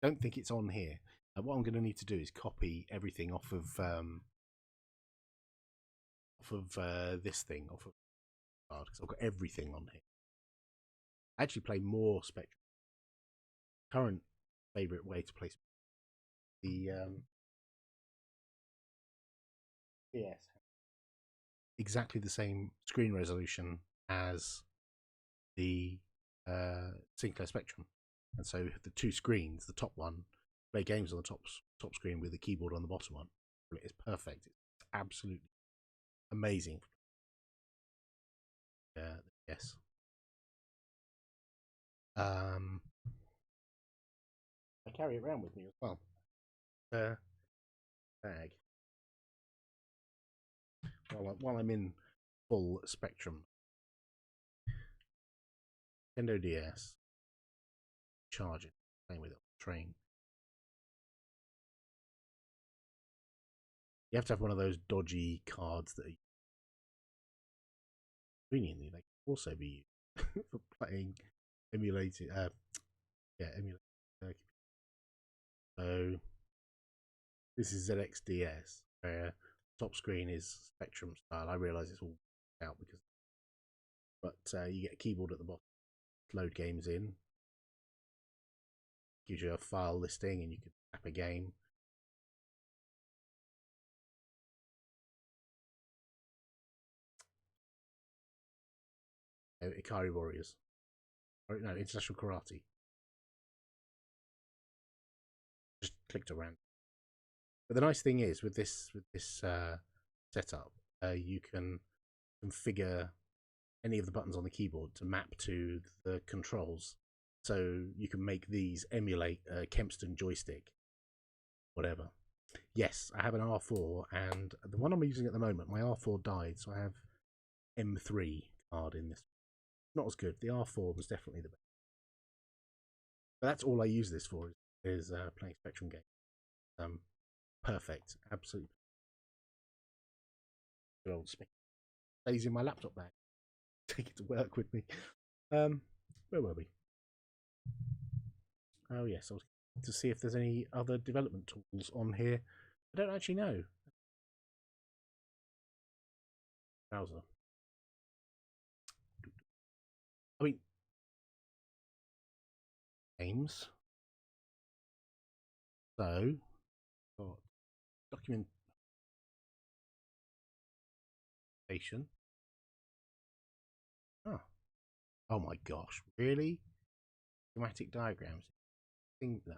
Don't think it's on here. What I'm going to need to do is copy everything off of this thing, off of because I've got everything on here. I actually play more Spectrum. Current favorite way to play the yes, exactly the same screen resolution as the Sinclair Spectrum, and so the two screens, the top one play games on the top screen with the keyboard on the bottom one. It's perfect. It's absolutely amazing. Yes. I carry it around with me as well. Bag while I'm in full Spectrum. Nintendo DS, charge it, playing with it on the train. You have to have one of those dodgy cards that are conveniently they can also be used for playing emulated. Emulated. So this is ZXDS, where top screen is Spectrum style. I realise it's all out because, but you get a keyboard at the bottom, load games in, gives you a file listing, and you can tap a game. Ikari Warriors. No, International Karate. Just clicked around. But the nice thing is with this setup, you can configure any of the buttons on the keyboard to map to the controls. So you can make these emulate a Kempston joystick, whatever. Yes, I have an R4, and the one I'm using at the moment, my R4 died, so I have M3 card in this. Not as good. The R4 was definitely the best. But that's all I use this for is playing Spectrum games. Perfect, absolutely. Good old Spectrum. Stays in my laptop bag. Take it to work with me. Where were we? Oh yes, I was to see if there's any other development tools on here. I don't actually know. Browser. I mean, games. So, got documentation. Oh, oh my gosh, really? Schematic diagrams. No.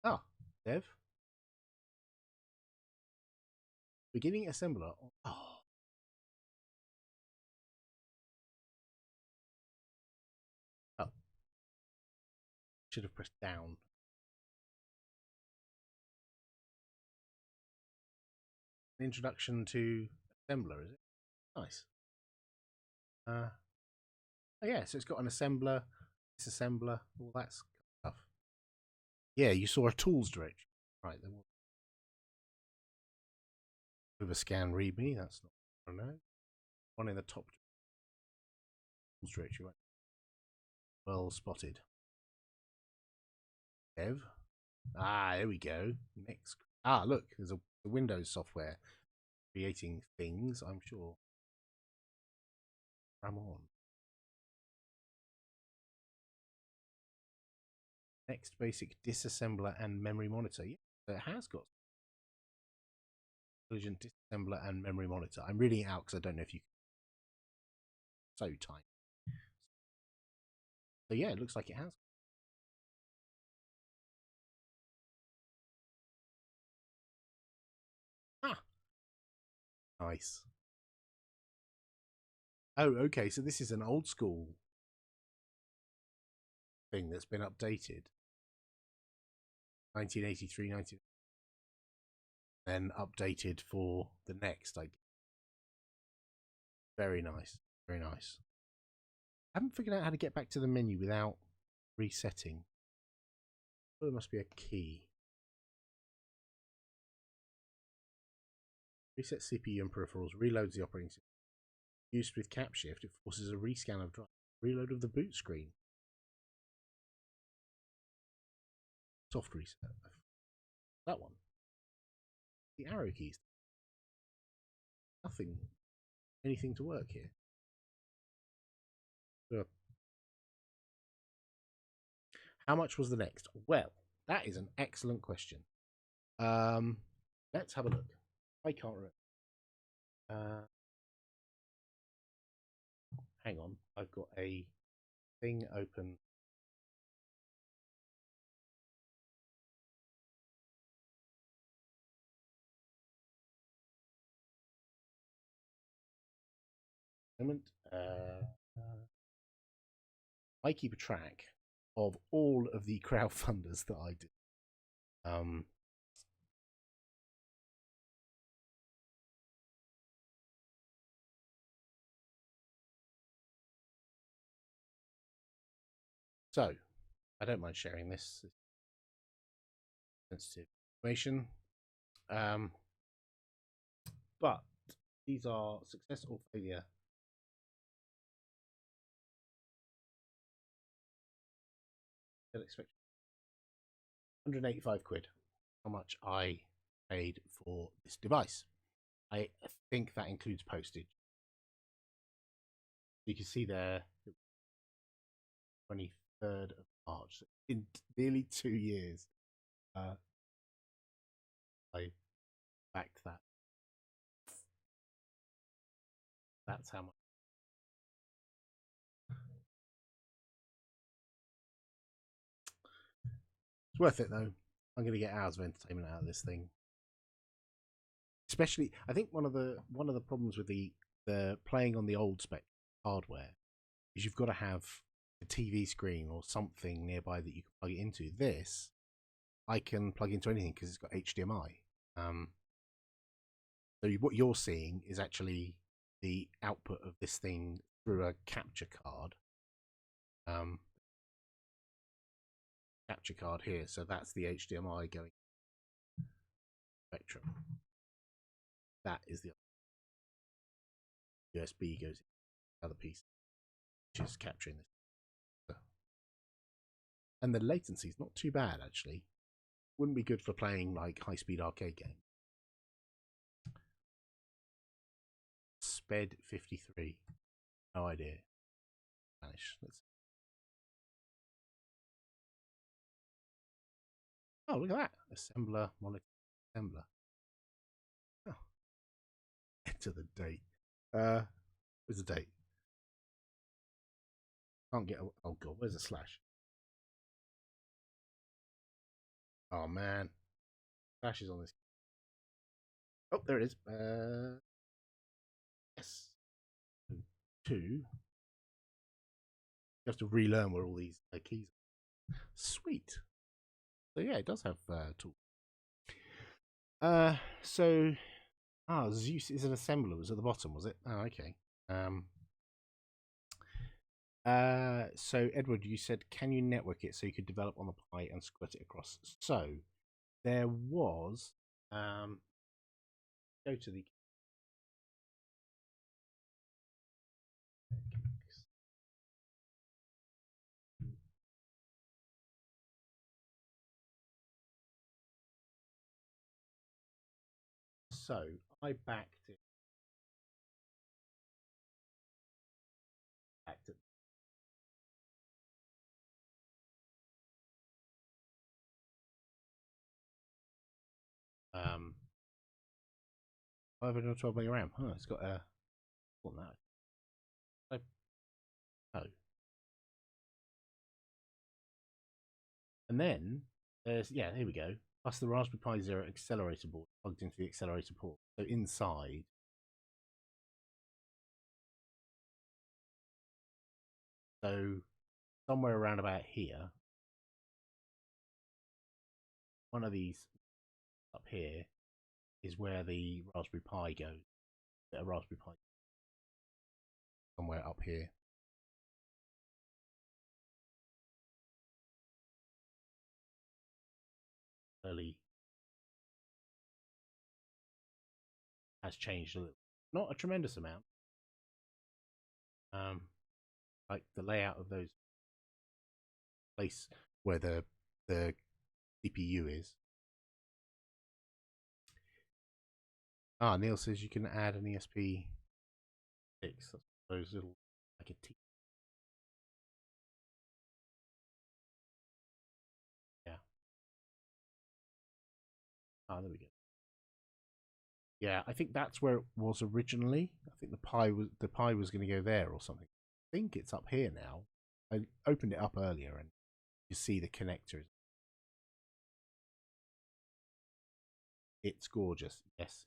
Ah, Dev. Beginning assembler. Oh. Oh. Should have pressed down. An introduction to assembler, is it? Nice. Oh yeah, so it's got an assembler, disassembler, all that stuff. Yeah, you saw a tools directory. Right, there was with a scan readme, that's not, I don't know. One in the top tools directory, right? Well spotted. Dev. Ah, there we go. Next. Ah, look, there's a Windows software creating things, I'm sure. I'm on. Next basic disassembler and memory monitor. Yeah, so it has got intelligent disassembler and memory monitor. I'm reading it out because I don't know if you can. So tiny. So yeah, it looks like it has. Ah, nice. Oh, okay. So this is an old school thing that's been updated. 1983, 19, then updated for the next. Like, very nice, very nice. I haven't figured out how to get back to the menu without resetting. Oh, there must be a key. Reset CPU and peripherals. Reloads the operating system. Used with cap shift, it forces a rescan of drive. Reload of the boot screen. Soft reset. That one. The arrow keys. Nothing. Anything to work here. How much was the next? Well, that is an excellent question. Let's have a look. I can't remember. Hang on. I've got a thing open. Moment. I keep a track of all of the crowdfunders that I do. So, I don't mind sharing this sensitive information. But these are success or failure ZX Spectrum. 185 quid. How much I paid for this device. I think that includes postage. You can see there, 23rd of March. In nearly 2 years, I backed that. That's how much. It's worth it though. I'm going to get hours of entertainment out of this thing. Especially, I think one of the problems with the playing on the old spec hardware is you've got to have a TV screen or something nearby that you can plug it into. This I can plug into anything because it's got HDMI. So what you're seeing is actually the output of this thing through a capture card. Capture card here, so that's the HDMI going Spectrum. That is the USB goes in the other piece, which is capturing this. And the latency is not too bad actually. Wouldn't be good for playing like high-speed arcade games. Sped 53. No idea. Spanish. Oh, look at that. Assembler, monitor, assembler. Oh. Enter the date. Where's the date? Can't get. Oh god, where's the slash? Oh man, slash is on this. Oh, there it is. Yes. 2. You have to relearn where all these keys are. Sweet. So yeah, it does have tools. So Zeus is an assembler. Was at the bottom, was it? Oh, okay. So Edward, you said, can you network it so you could develop on the Pi and squirt it across? So there was go to the so I backed it. Um, 512 meg RAM. Huh, it's got a what that? Oh, and then there's here we go. Plus the Raspberry Pi Zero accelerator board plugged into the accelerator port. So inside, so somewhere around about here, one of these up here is where the Raspberry Pi goes. A Raspberry Pi somewhere up here. Early has changed a little, not a tremendous amount. Like the layout of those place where the CPU is. Neil says you can add an ESP6. Those little like a T. Yeah. There we go. Yeah, I think that's where it was originally. I think the Pi was going to go there or something. I think it's up here now. I opened it up earlier and you see the connectors. It's gorgeous. Yes.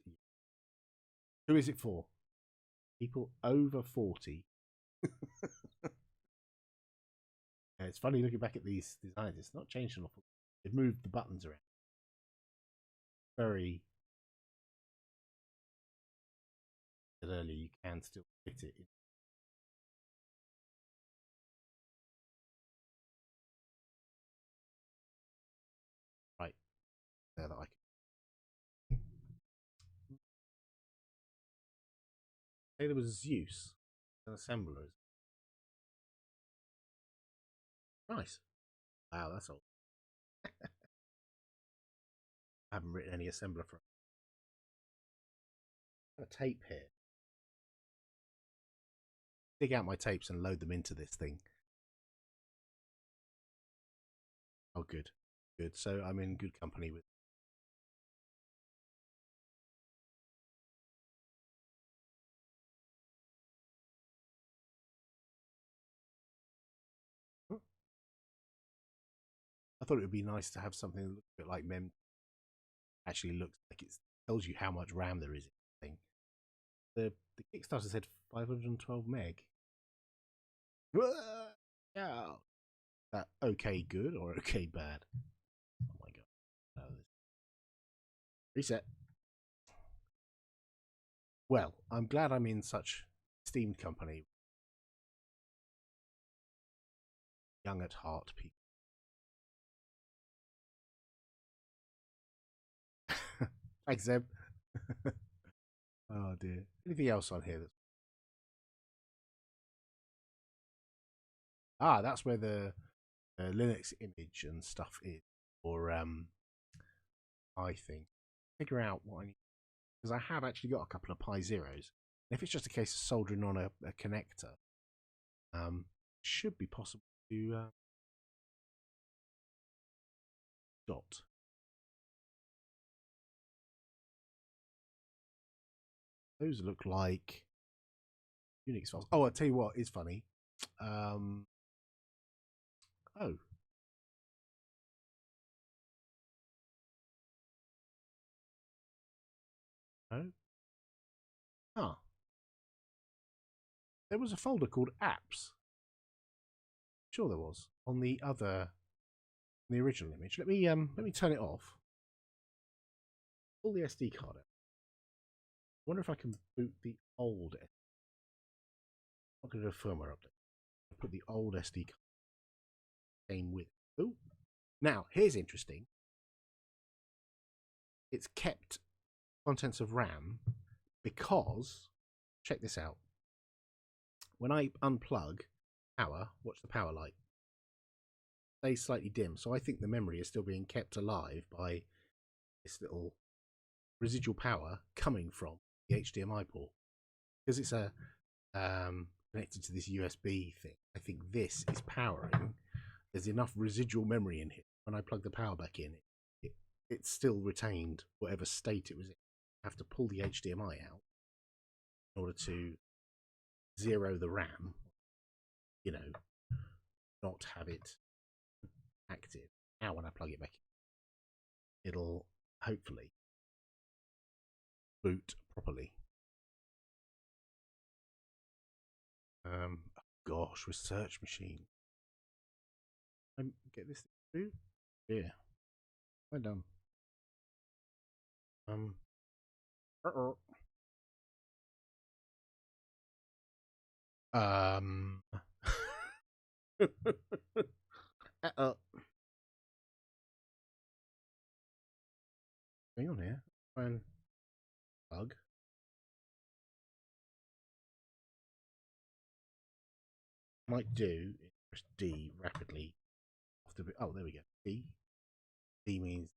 Who is it for? People over 40. It's funny looking back at these designs. It's not changed an awful. They've moved the buttons around. Very early. You can still fit it in. Right there that I can. Say there was Zeus, an assembler. Nice. Wow, that's old. I haven't written any assembler for it. I have a tape here. Dig out my tapes and load them into this thing. Oh, good. Good. So I'm in good company with. I thought it would be nice to have something that looks a bit like Mem. Actually, looks like it tells you how much RAM there is in the thing. The Kickstarter said 512 meg. Yeah. That okay good or okay bad? Oh my god. Reset. Well, I'm glad I'm in such esteemed company. Young at heart people. Thanks, Zeb. Oh dear. Anything else on here? That's where the Linux image and stuff is. Or I think figure out what I need, because I have actually got a couple of Pi Zeros. And if it's just a case of soldering on a connector, should be possible to dot. Those look like Unix files. Oh, I'll tell you what is funny. Um, oh, no. Ah, there was a folder called apps. Sure, there was on the original image. Let me turn it off. Pull the SD card out. I wonder if I can boot the old. I'm not going to do a firmware update. I'll put the old SD card came with. Ooh. Now, here's interesting. It's kept contents of RAM because, check this out. When I unplug power, watch the power light. Stays slightly dim, so I think the memory is still being kept alive by this little residual power coming from the HDMI port. Because it's a connected to this USB thing, I think this is powering. There's enough residual memory in here. When I plug the power back in, it still retained whatever state it was in. I have to pull the HDMI out in order to zero the RAM, not have it active. Now when I plug it back in, it'll hopefully boot properly. Oh gosh, research machine. Get this through? Yeah. Well done. Uh-oh. Uh-oh. Hang on here. Try and plug. Might do press D rapidly. Oh, there we go. D. D means.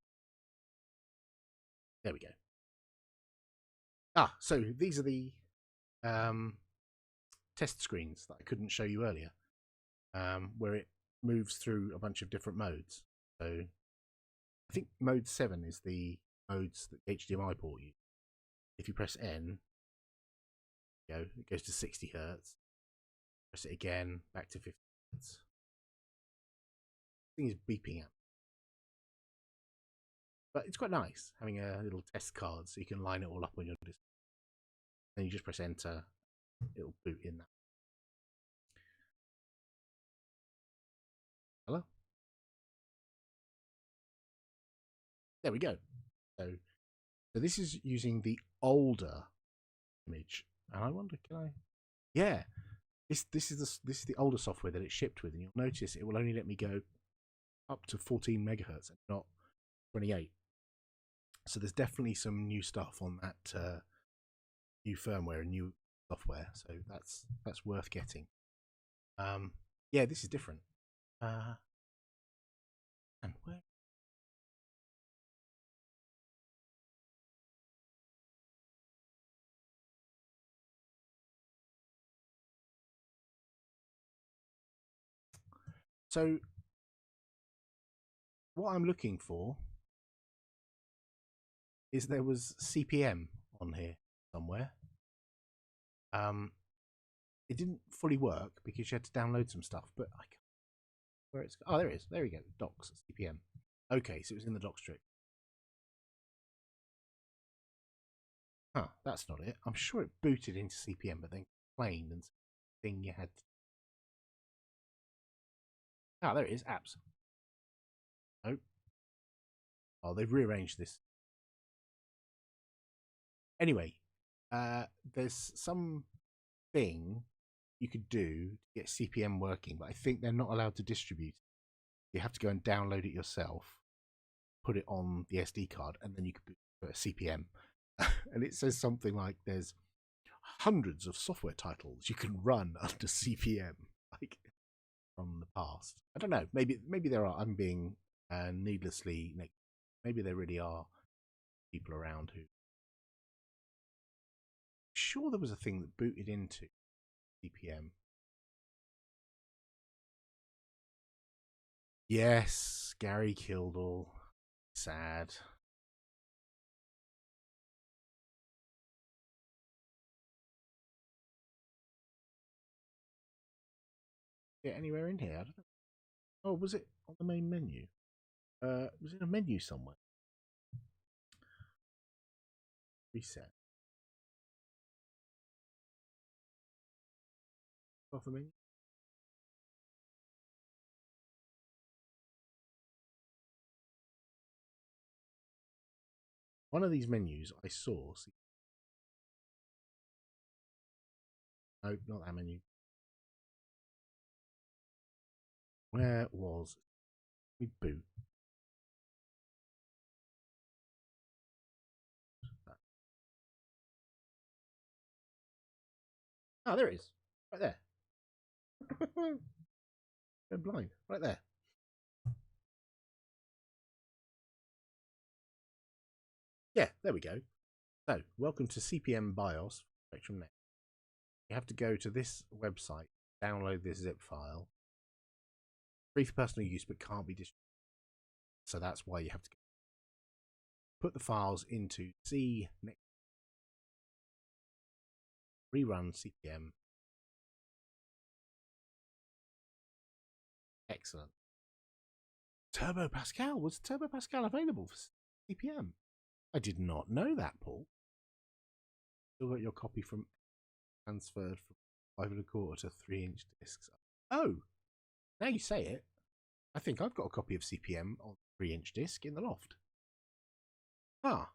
There we go. So these are the test screens that I couldn't show you earlier, where it moves through a bunch of different modes. So I think mode 7 is the modes that HDMI port uses. If you press N, it goes to 60 hertz. Press it again, back to 50 hertz. The thing is beeping at me. But it's quite nice having a little test card so you can line it all up on your display. Then you just press enter, it'll boot in that. Hello? There we go. So this is using the older image. And I wonder, can I? Yeah. This is the older software that it shipped with, and you'll notice it will only let me go up to 14 megahertz and not 28. So there's definitely some new stuff on that new firmware and new software. So that's worth getting. Yeah, this is different. And where? So what I'm looking for is there was CPM on here somewhere. It didn't fully work because you had to download some stuff, but I can't where it's oh there it is. There we go. Docs CPM. Okay, so it was in the docs trick. Huh, that's not it. I'm sure it booted into CPM, but then plain and thing you had. Ah, there it is. Apps. Oh, oh, they've rearranged this. Anyway, there's some thing you could do to get CPM working, but I think they're not allowed to distribute. You have to go and download it yourself, put it on the SD card, and then you could put a CPM. And it says something like there's hundreds of software titles you can run under CPM, like from the past. I don't know. Maybe there are. I'm being needlessly. Maybe there really are people around who. Sure, there was a thing that booted into CPM. Yes, Gary Kildall. Sad. Get anywhere in here? I don't know. Oh, was it on the main menu? Was it a menu somewhere? Reset. Off the menu. One of these menus I saw. No, not that menu. Where was we boot? Oh, there it is. Right there. I'm blind. Right there. Yeah, there we go. So, welcome to CPM BIOS Spectrum Next. You have to go to this website, download this zip file. Free for personal use, but can't be distributed. So that's why you have to put the files into C next, rerun CPM. Excellent. Turbo Pascal. Was Turbo Pascal available for CPM? I did not know that, Paul. Still got your copy from transferred from 5 1/4 to 3-inch discs. Oh, now you say it, I think I've got a copy of CPM on 3-inch disc in the loft. Ah,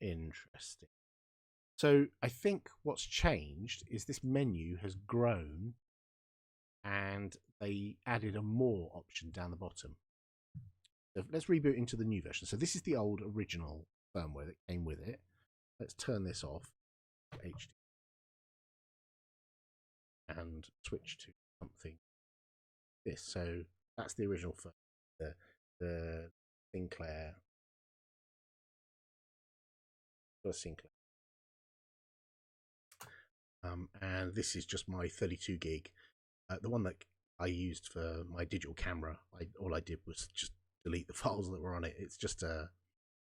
interesting. So I think what's changed is this menu has grown and they added a more option down the bottom. So let's reboot into the new version. So this is the old original firmware that came with it. Let's turn this off, HD, and switch to something this. So that's the original firmware, the Sinclair. Sinclair. And this is just my 32 gig. The one that I used for my digital camera, all I did was just delete the files that were on it. It's just a.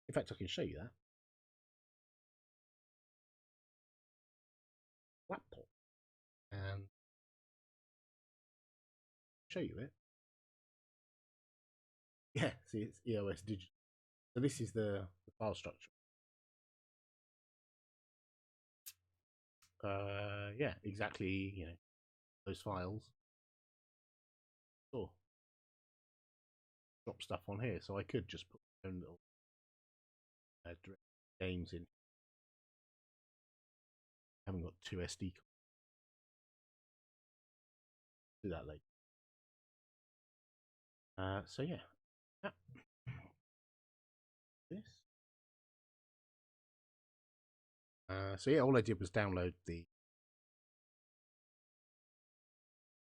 In fact, I can show you that laptop and show you it. Yeah, see, it's EOS digital. So this is the file structure. Yeah, exactly. You know those files. Oh, drop stuff on here, so I could just put my own little direct games in. I haven't got two SD cards. Do that later. So yeah, this. So yeah, all I did was download the.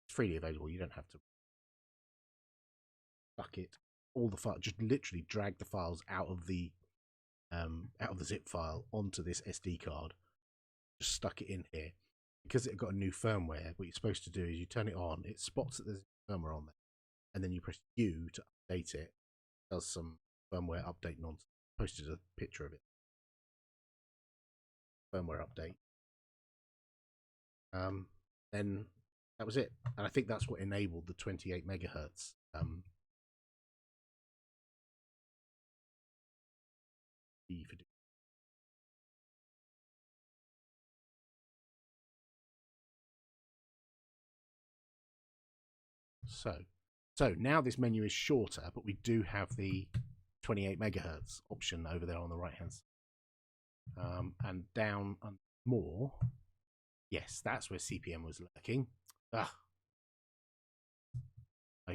It's freely available. You don't have to stuck it, all the file, just literally dragged the files out of the zip file onto this SD card, just stuck it in here. Because it got a new firmware, what you're supposed to do is you turn it on, it spots that there's firmware on there, and then you press U to update it. It does some firmware update nonsense. Posted a picture of it. Firmware update. Then that was it, and I think that's what enabled the 28 megahertz. So now this menu is shorter, but we do have the 28 megahertz option over there on the right hand side. And down more, yes, that's where CPM was lurking. I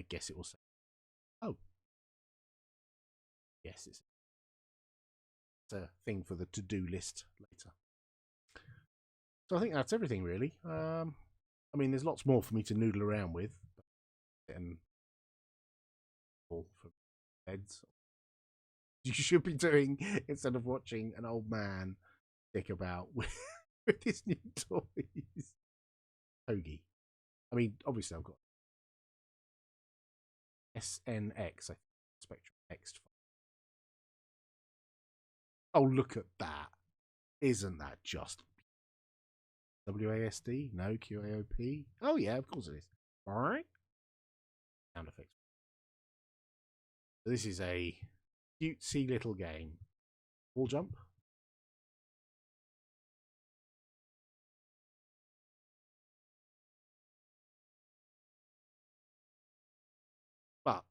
guess it will say, oh, yes, it's a thing for the to-do list later. So I think that's everything, really. I mean, there's lots more for me to noodle around with. And all for beds. You should be doing instead of watching an old man dick about with his new toys. Hoagie. I mean, obviously I've got SNX, I think, Spectrum Next. Oh, look at that. Isn't that just WASD? No, QAOP? Oh, yeah, of course it is. All right. Sound effects. So this is a cutesy little game. Wall jump. But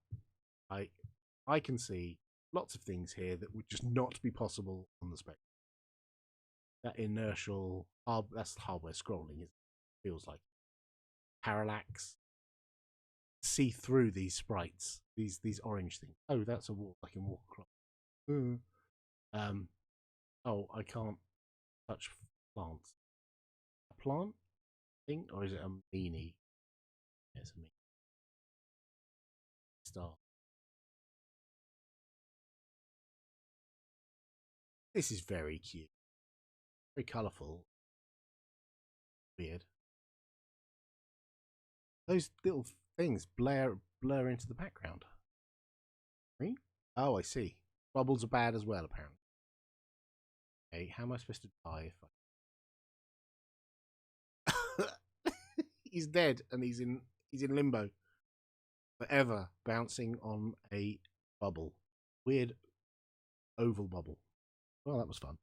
I can see lots of things here that would just not be possible on the Spectrum. That inertial, that's hardware scrolling, it feels like. Parallax. See through these sprites, these orange things. Oh, that's a wall. I can walk across. Oh, I can't touch plants. A plant thing, or is it a meanie? Yeah, it's a meanie. Star. This is very cute. Very colourful. Weird. Those little things blur into the background. Right? Oh, I see. Bubbles are bad as well, apparently. Okay, how am I supposed to die if I... He's dead and he's in limbo. Forever bouncing on a bubble. Weird oval bubble. Well, that was fun.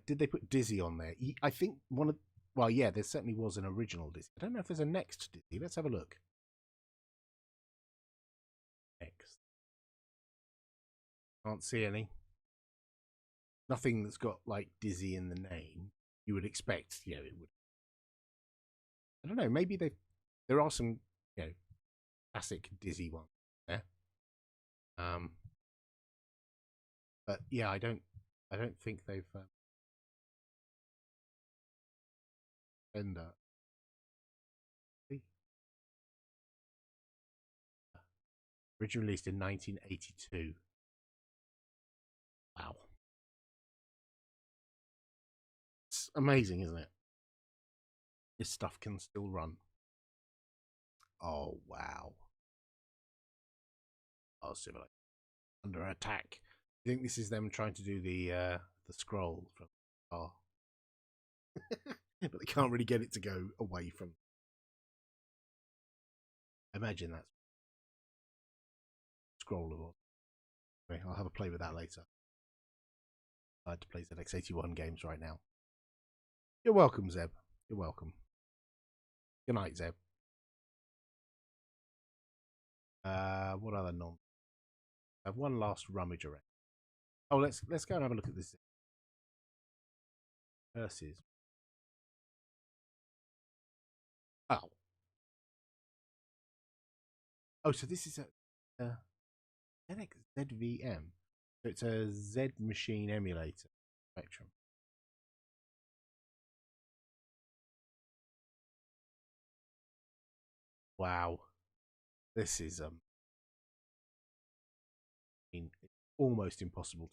Did they put Dizzy on there? I think one of... Well, yeah, there certainly was an original Dizzy. I don't know if there's a next Dizzy. Let's have a look. Next. Can't see any. Nothing that's got, like, Dizzy in the name. You would expect, yeah, it would. I don't know, maybe there are some, classic Dizzy ones there. But yeah, I don't think they've Fender. Originally released in 1982. Wow. It's amazing, isn't it? This stuff can still run. Oh, wow. Oh, Civilization. Under attack. I think this is them trying to do the scroll from oh. But they can't really get it to go away from. Imagine that scroll of. Okay, I'll have a play with that later. I had to play ZX81 games right now. You're welcome, Zeb. You're welcome. Good night, Zeb. What other non? I have one last rummage around. Oh, let's go and have a look at this. Versus. Oh. Oh, so this is a ZVM. So it's a Z machine emulator Spectrum. Wow, this is mean, it's almost impossible.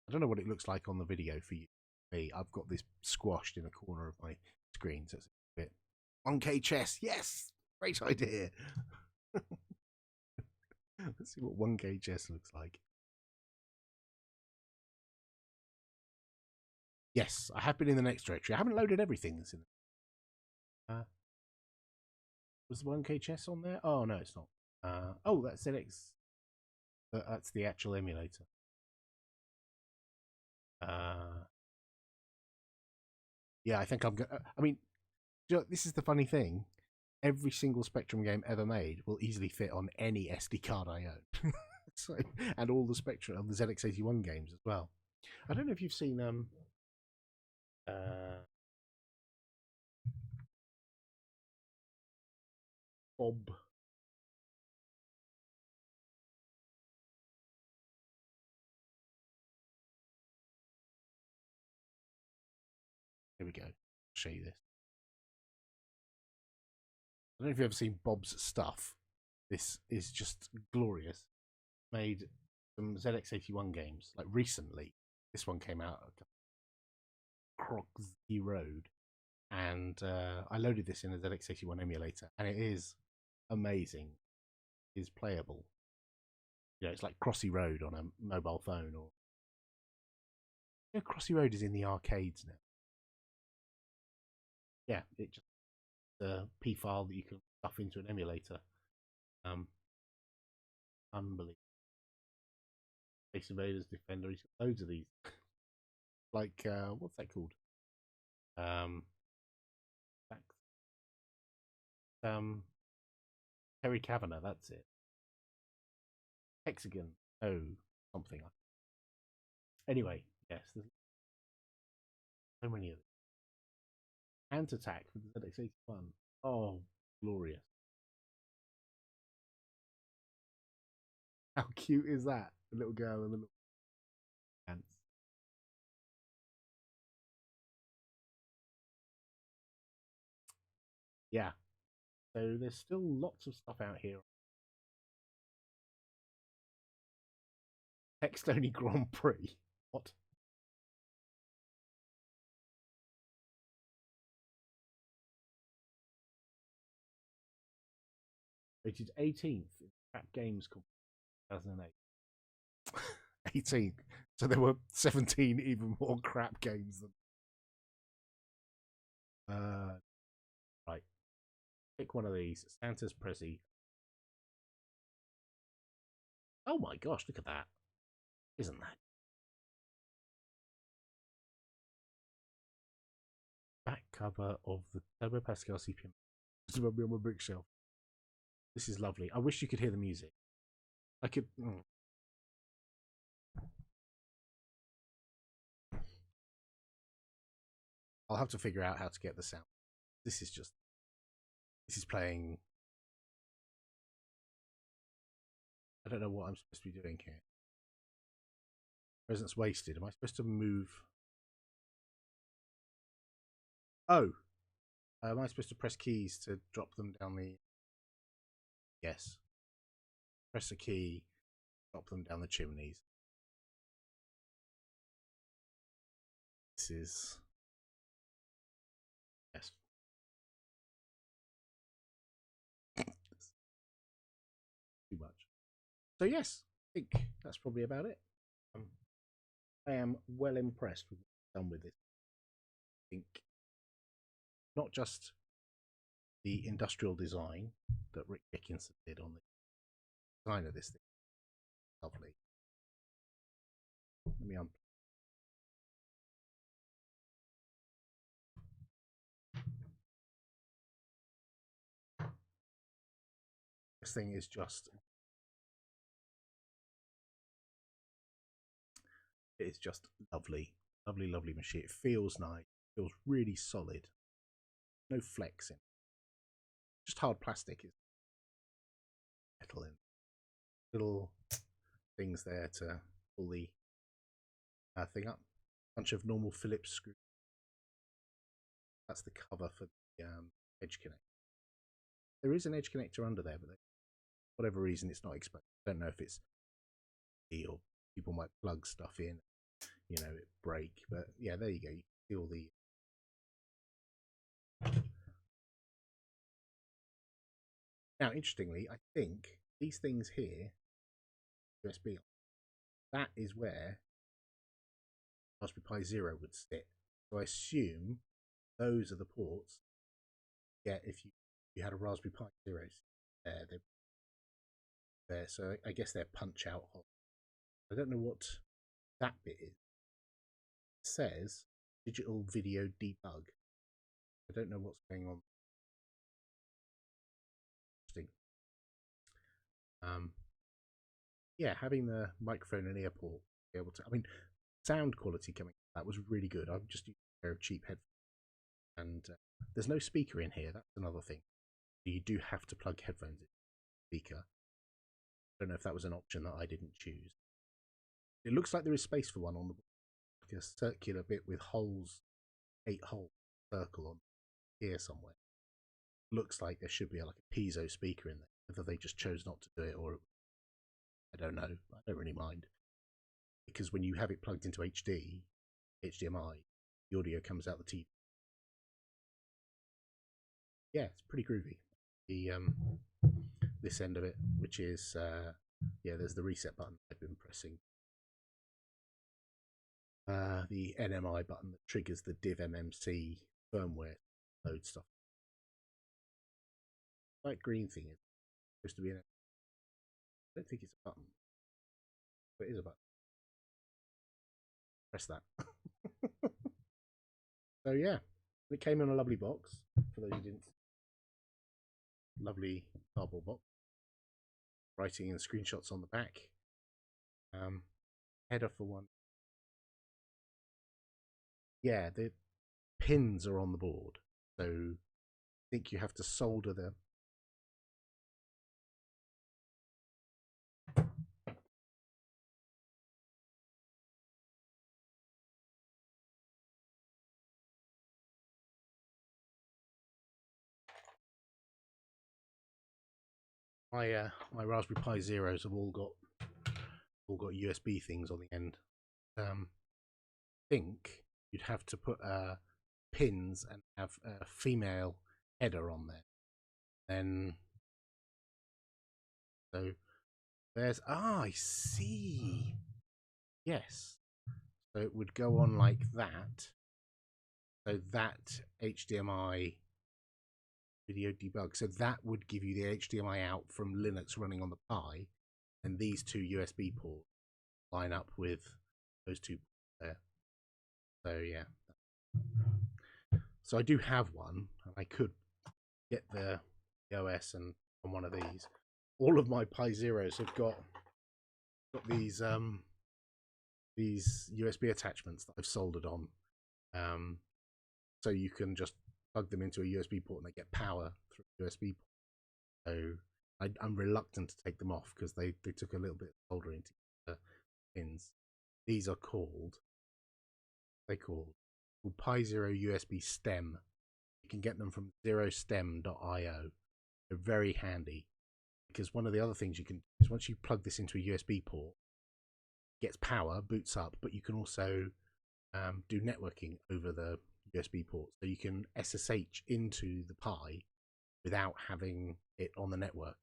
I don't know what it looks like on the video for you. Me, I've got this squashed in a corner of my screen, so it's a bit 1K chess. Yes, great idea. Let's see what 1K chess looks like. Yes, I have been in the next directory. I haven't loaded everything that's in it. Was the 1K chess on there? Oh, no, it's not. Oh, that's ZX. That's the actual emulator. Yeah, I think I'm going to. I mean, this is the funny thing. Every single Spectrum game ever made will easily fit on any SD card I own. So, and all the Spectrum of the ZX81 games as well. I don't know if you've seen Bob. Here we go. I'll show you this. I don't know if you've ever seen Bob's stuff. This is just glorious. Made some ZX81 games like recently. This one came out Croxy Road, and I loaded this in a ZX81 emulator, and it is amazing. It is playable. You know, it's like Crossy Road on a mobile phone, or Crossy Road is in the arcades now. Yeah, it just a P file that you can stuff into an emulator. Unbelievable. Space Invaders, Defender, he's got loads of these. Like what's that called? Um, Terry Kavanagh, that's it. Hexagon, oh, something. Anyway, yes, there's so many of them. Ant Attack for the ZX81. Oh, glorious. How cute is that? The little girl and the little ants. Yeah. So there's still lots of stuff out here. Text only Grand Prix. What? Rated 18th in Crap Games 2008. 18th. So there were 17 even more crap games than. Right. Pick one of these. Santa's Prezi. Oh my gosh, look at that. Isn't that? Back cover of the Turbo Pascal CPM. It's on my bookshelf. This is lovely. I wish you could hear the music. I could. I'll have to figure out how to get the sound. This is just. This is playing. I don't know what I'm supposed to be doing here. Presence wasted. Am I supposed to move? Oh. Am I supposed to press keys to drop them down the. Yes. Press a key, drop them down the chimneys. This is. Yes. Too much. So, yes, I think that's probably about it. I am well impressed with what I've done with this. I think not just the industrial design that Rick Dickinson did on the design of this thing. Lovely. Let me unplug. This thing is just. It is just lovely. Lovely, lovely machine. It feels nice. It feels really solid. No flexing. Just hard plastic. Is metal in. Little things there to pull the thing up. Bunch of normal Phillips screws. That's the cover for the edge connect. there is an edge connector under there, but for whatever reason it's not exposed. I don't know if it's or people might plug stuff in, you know, it break. But yeah, there you go. You can see all the. Now, interestingly, I think these things here, USB, that is where Raspberry Pi Zero would sit. So I assume those are the ports. Yeah, if you had a Raspberry Pi Zero there, they're there. So I guess they're punch out holes. I don't know what that bit is. It says digital video debug. I don't know what's going on. Interesting. Yeah, having the microphone and ear port, be able to. I mean, sound quality coming that was really good. I'm just using a pair of cheap headphones, and there's no speaker in here. That's another thing. You do have to plug headphones in speaker. I don't know if that was an option that I didn't choose. It looks like there is space for one on the like a circular bit with holes, 8-hole circle on here somewhere. Looks like there should be like a piezo speaker in there. Whether they just chose not to do it or I don't know. I don't really mind because when you have it plugged into HDMI, the audio comes out the TV. Yeah, it's pretty groovy. The this end of it, which is yeah, there's the reset button I've been pressing. The NMI button that triggers the div MMC firmware load stuff. That green thing is supposed to be in it. I don't think it's a button, but it is a button. Press that. So yeah, it came in a lovely box. For those who didn't, lovely cardboard box. Writing and screenshots on the back. Header for one. Yeah, the pins are on the board, so I think you have to solder them. My Raspberry Pi Zeros have all got USB things on the end. I think you'd have to put pins and have a female header on there. Then so there's I see. Yes. So it would go on like that. So that HDMI video debug. So that would give you the HDMI out from Linux running on the Pi, and these two USB ports line up with those two there. So yeah. So I do have one, and I could get the OS and on one of these. All of my Pi Zeros have got these USB attachments that I've soldered on. So you can just plug them into a USB port and they get power through USB port. So I'm reluctant to take them off because they took a little bit of soldering to get the pins. These are called Pi Zero USB stem. You can get them from zerostem.io. They're very handy because one of the other things you can do is once you plug this into a USB port, it gets power, boots up, but you can also do networking over the USB port. So you can SSH into the Pi without having it on the network.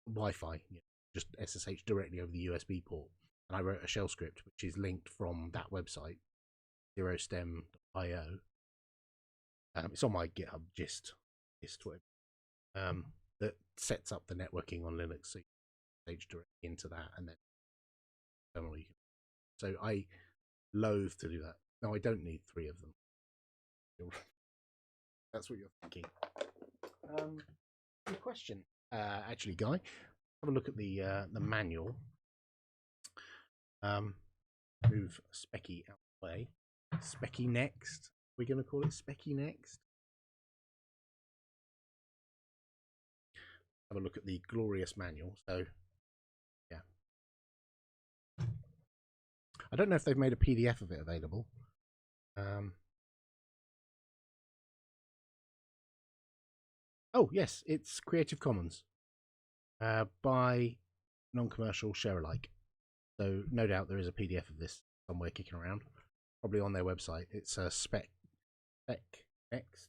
Wi-Fi, you know, just SSH directly over the USB port. And I wrote a shell script which is linked from that website, zerostem.io. It's on my GitHub gist that sets up the networking on Linux, so you can SSH directly into that, and then generally. So I loathe to do that. No, I don't need 3 of them. That's what you're thinking. Good question. Actually, Guy, have a look at the manual. Move Specky out of the way. Specky Next. We're going to call it Specky Next. Have a look at the glorious manual. So, yeah. I don't know if they've made a PDF of it available. Oh, yes, it's Creative Commons by non-commercial share alike. So no doubt there is a PDF of this somewhere kicking around, probably on their website. It's a spec next.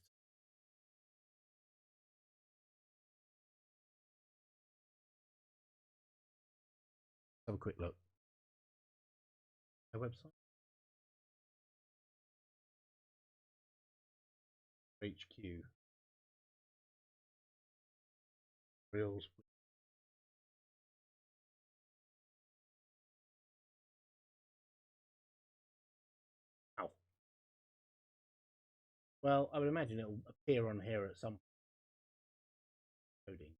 Have a quick look. Their website. HQ. Reels. Wow. Well, I would imagine it'll appear on here at some coding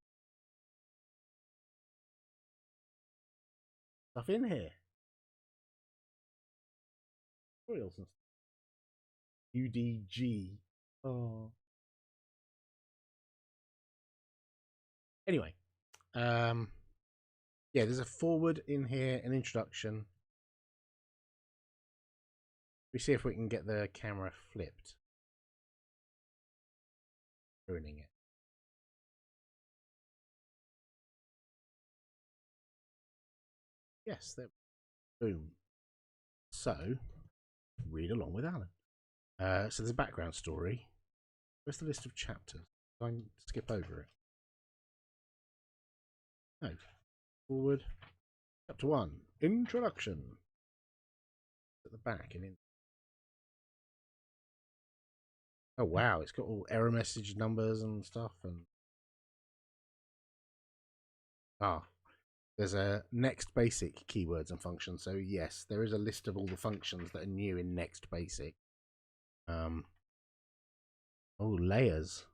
stuff in here. Tutorials and stuff. UDG. Oh. Anyway, yeah, there's a forward in here, an introduction. We see if we can get the camera flipped. Ruining it. Yes, there. Boom. So, read along with Alan. So there's a background story. Where's the list of chapters? I skip over it. No. Forward. Chapter 1. Introduction. At the back and in. Oh wow, it's got all error message numbers and stuff and there's a next basic keywords and functions. So yes, there is a list of all the functions that are new in next basic. Oh, layers.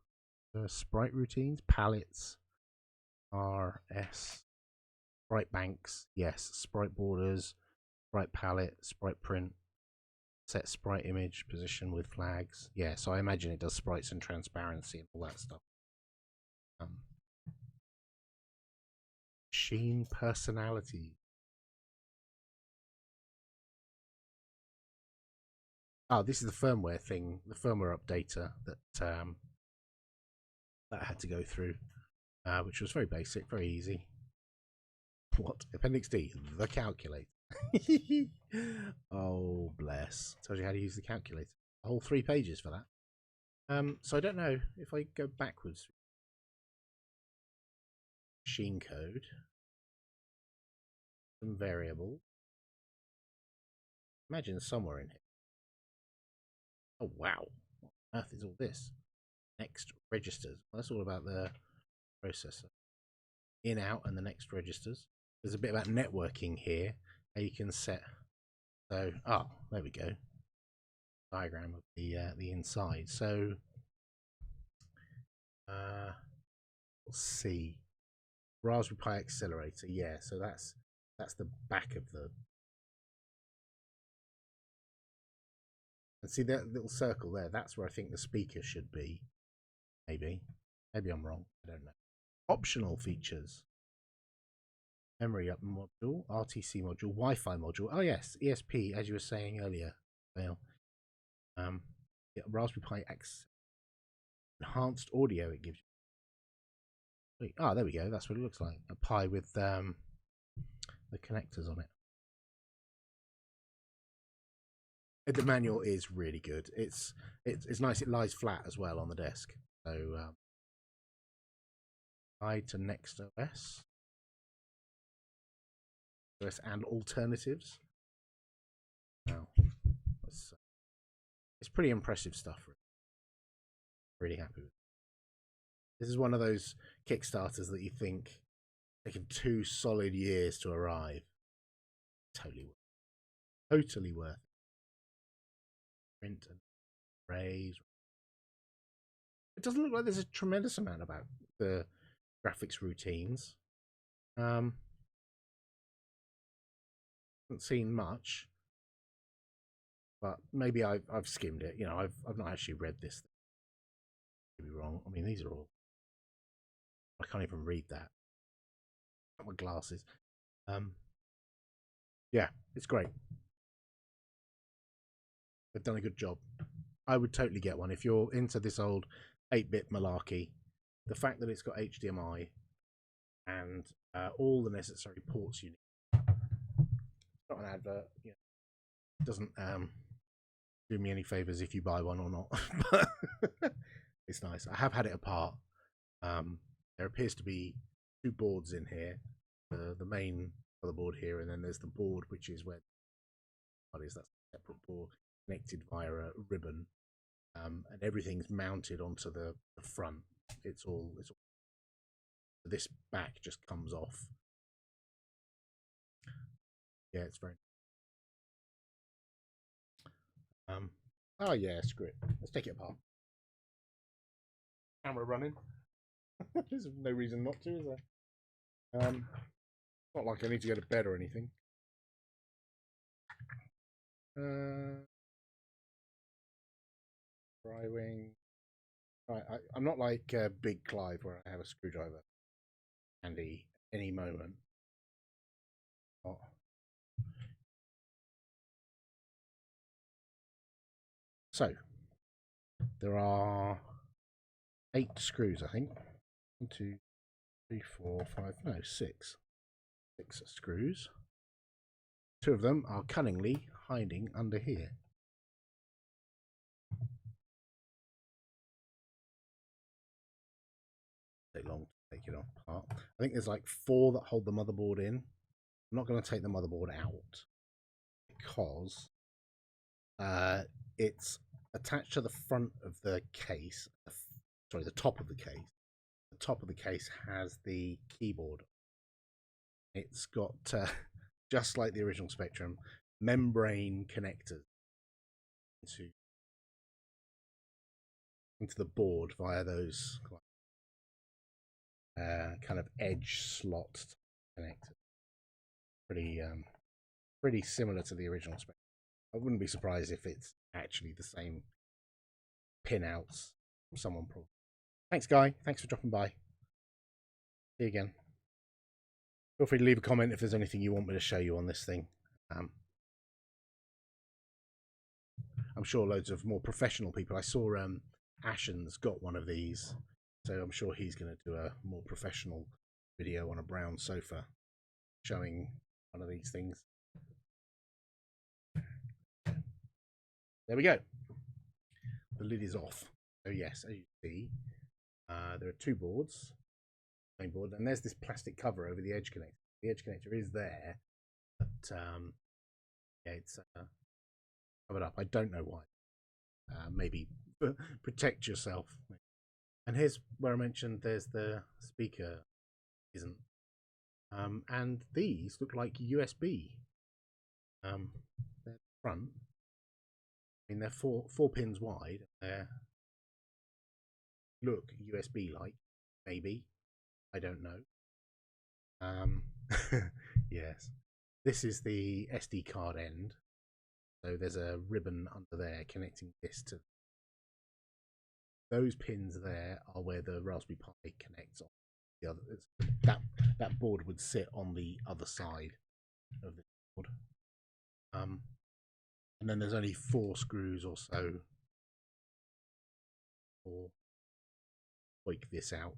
Sprite routines, palettes, RS, sprite banks, yes, sprite borders, sprite palette, sprite print, set sprite image position with flags. Yeah, so I imagine it does sprites and transparency and all that stuff. Machine personality. Oh, this is the firmware thing, the firmware updater that that I had to go through, which was very basic, very easy. What? Appendix D, the calculator. Oh, bless. Tells you how to use the calculator. A whole 3 pages for that. So I don't know if I go backwards. Machine code. Some variable. Imagine somewhere in here. Oh, wow. What on earth is all this? Next registers. Well, that's all about the processor. In, out, and the next registers. There's a bit about networking here. How you can set. So, oh, there we go. Diagram of the inside. So, let's see. Raspberry Pi accelerator. Yeah, so that's the back of the. And see that little circle there? That's where I think the speaker should be. Maybe I'm wrong. I don't know. Optional features. Memory up module, RTC module, Wi-Fi module. Oh yes, ESP, as you were saying earlier. Well, yeah, Raspberry Pi X enhanced audio. It gives you. Oh, there we go. That's what it looks like. A Pi with the connectors on it. The manual is really good. It's nice. It lies flat as well on the desk. So guide to Next OS and alternatives. Now, it's pretty impressive stuff. Really happy with it. This is one of those Kickstarters that you think taken 2 solid years to arrive. Totally worth it. Print and raise. It doesn't look like there's a tremendous amount about the graphics routines. Haven't seen much, but maybe I've skimmed it. You know, I've not actually read this. Could be wrong. I mean, these are all. I can't even read that. Got my glasses. Yeah, it's great. They've done a good job. I would totally get one if you're into this old 8-bit malarkey. the fact that it's got HDMI and all the necessary ports you need. It's not an advert, you know, it doesn't do me any favors if you buy one or not, but it's nice. I have had it apart. There appears to be two boards in here, the main motherboard here, and then there's the board which is where that's a separate board connected via a ribbon, and everything's mounted onto the front. It's all this back just comes off. Yeah, it's very oh yeah, screw it, let's take it apart. Camera running. There's no reason not to, is there? Not like I need to go to bed or anything. Driving. Right, I'm not like Big Clive where I have a screwdriver handy any moment. Oh. So there are 8 screws, I think. 1, 2, 3, 4, 5. No, 6. 6 screws. 2 of them are cunningly hiding under here. Take long to take it apart. I think there's like 4 that hold the motherboard in. I'm not going to take the motherboard out because it's attached to the front of the case. Sorry, the top of the case. The top of the case has the keyboard. It's got just like the original Spectrum, membrane connectors into the board via those kind of edge slot connectors. Pretty similar to the original Spectrum. I wouldn't be surprised if it's actually the same pinouts from someone probably. Thanks, Guy. Thanks for dropping by. See you again. Feel free to leave a comment if there's anything you want me to show you on this thing. I'm sure loads of more professional people. I saw Ashen's got one of these, so I'm sure he's going to do a more professional video on a brown sofa showing one of these things. There we go. The lid is off. So yes, as you see, there are 2 boards. Main board, and there's this plastic cover over the edge connector. The edge connector is there, but yeah, it's covered up. I don't know why. Maybe protect yourself. And here's where I mentioned there's the speaker isn't, and these look like USB. They're front. I mean, they're four pins wide. They look USB like, maybe. I don't know. Yes, this is the SD card end. So there's a ribbon under there connecting this to those pins. There are where the Raspberry Pi connects on. The other that board would sit on the other side of the board. And then there's only 4 screws or so for break this out.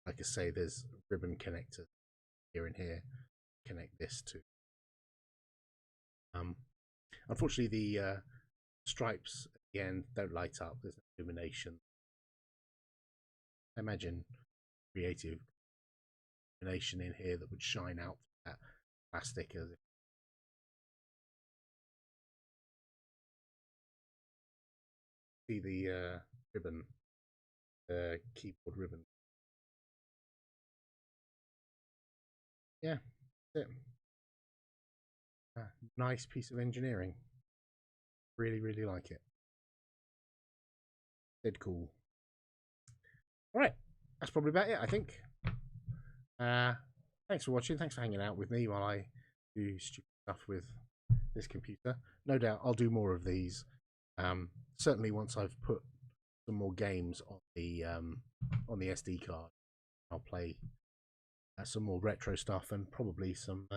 Like I say, there's ribbon connector here and here. Connect this to. Unfortunately, the stripes at the end don't light up. There's no illumination. Imagine creative illumination in here that would shine out that plastic as if. See the ribbon, the keyboard ribbon. Yeah, that's it. Nice piece of engineering. Really, really like it. Dead cool. All right, that's probably about it, I think. Thanks for watching. Thanks for hanging out with me while I do stupid stuff with this computer. No doubt I'll do more of these. Certainly once I've put some more games on the SD card, I'll play some more retro stuff and probably some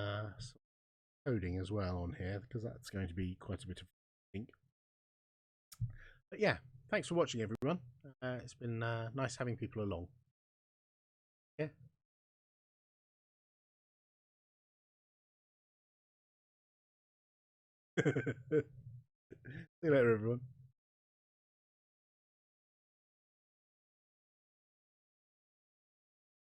coding as well on here, because that's going to be quite a bit of ink. But yeah, thanks for watching, everyone. It's been nice having people along. Yeah. See you later, everyone.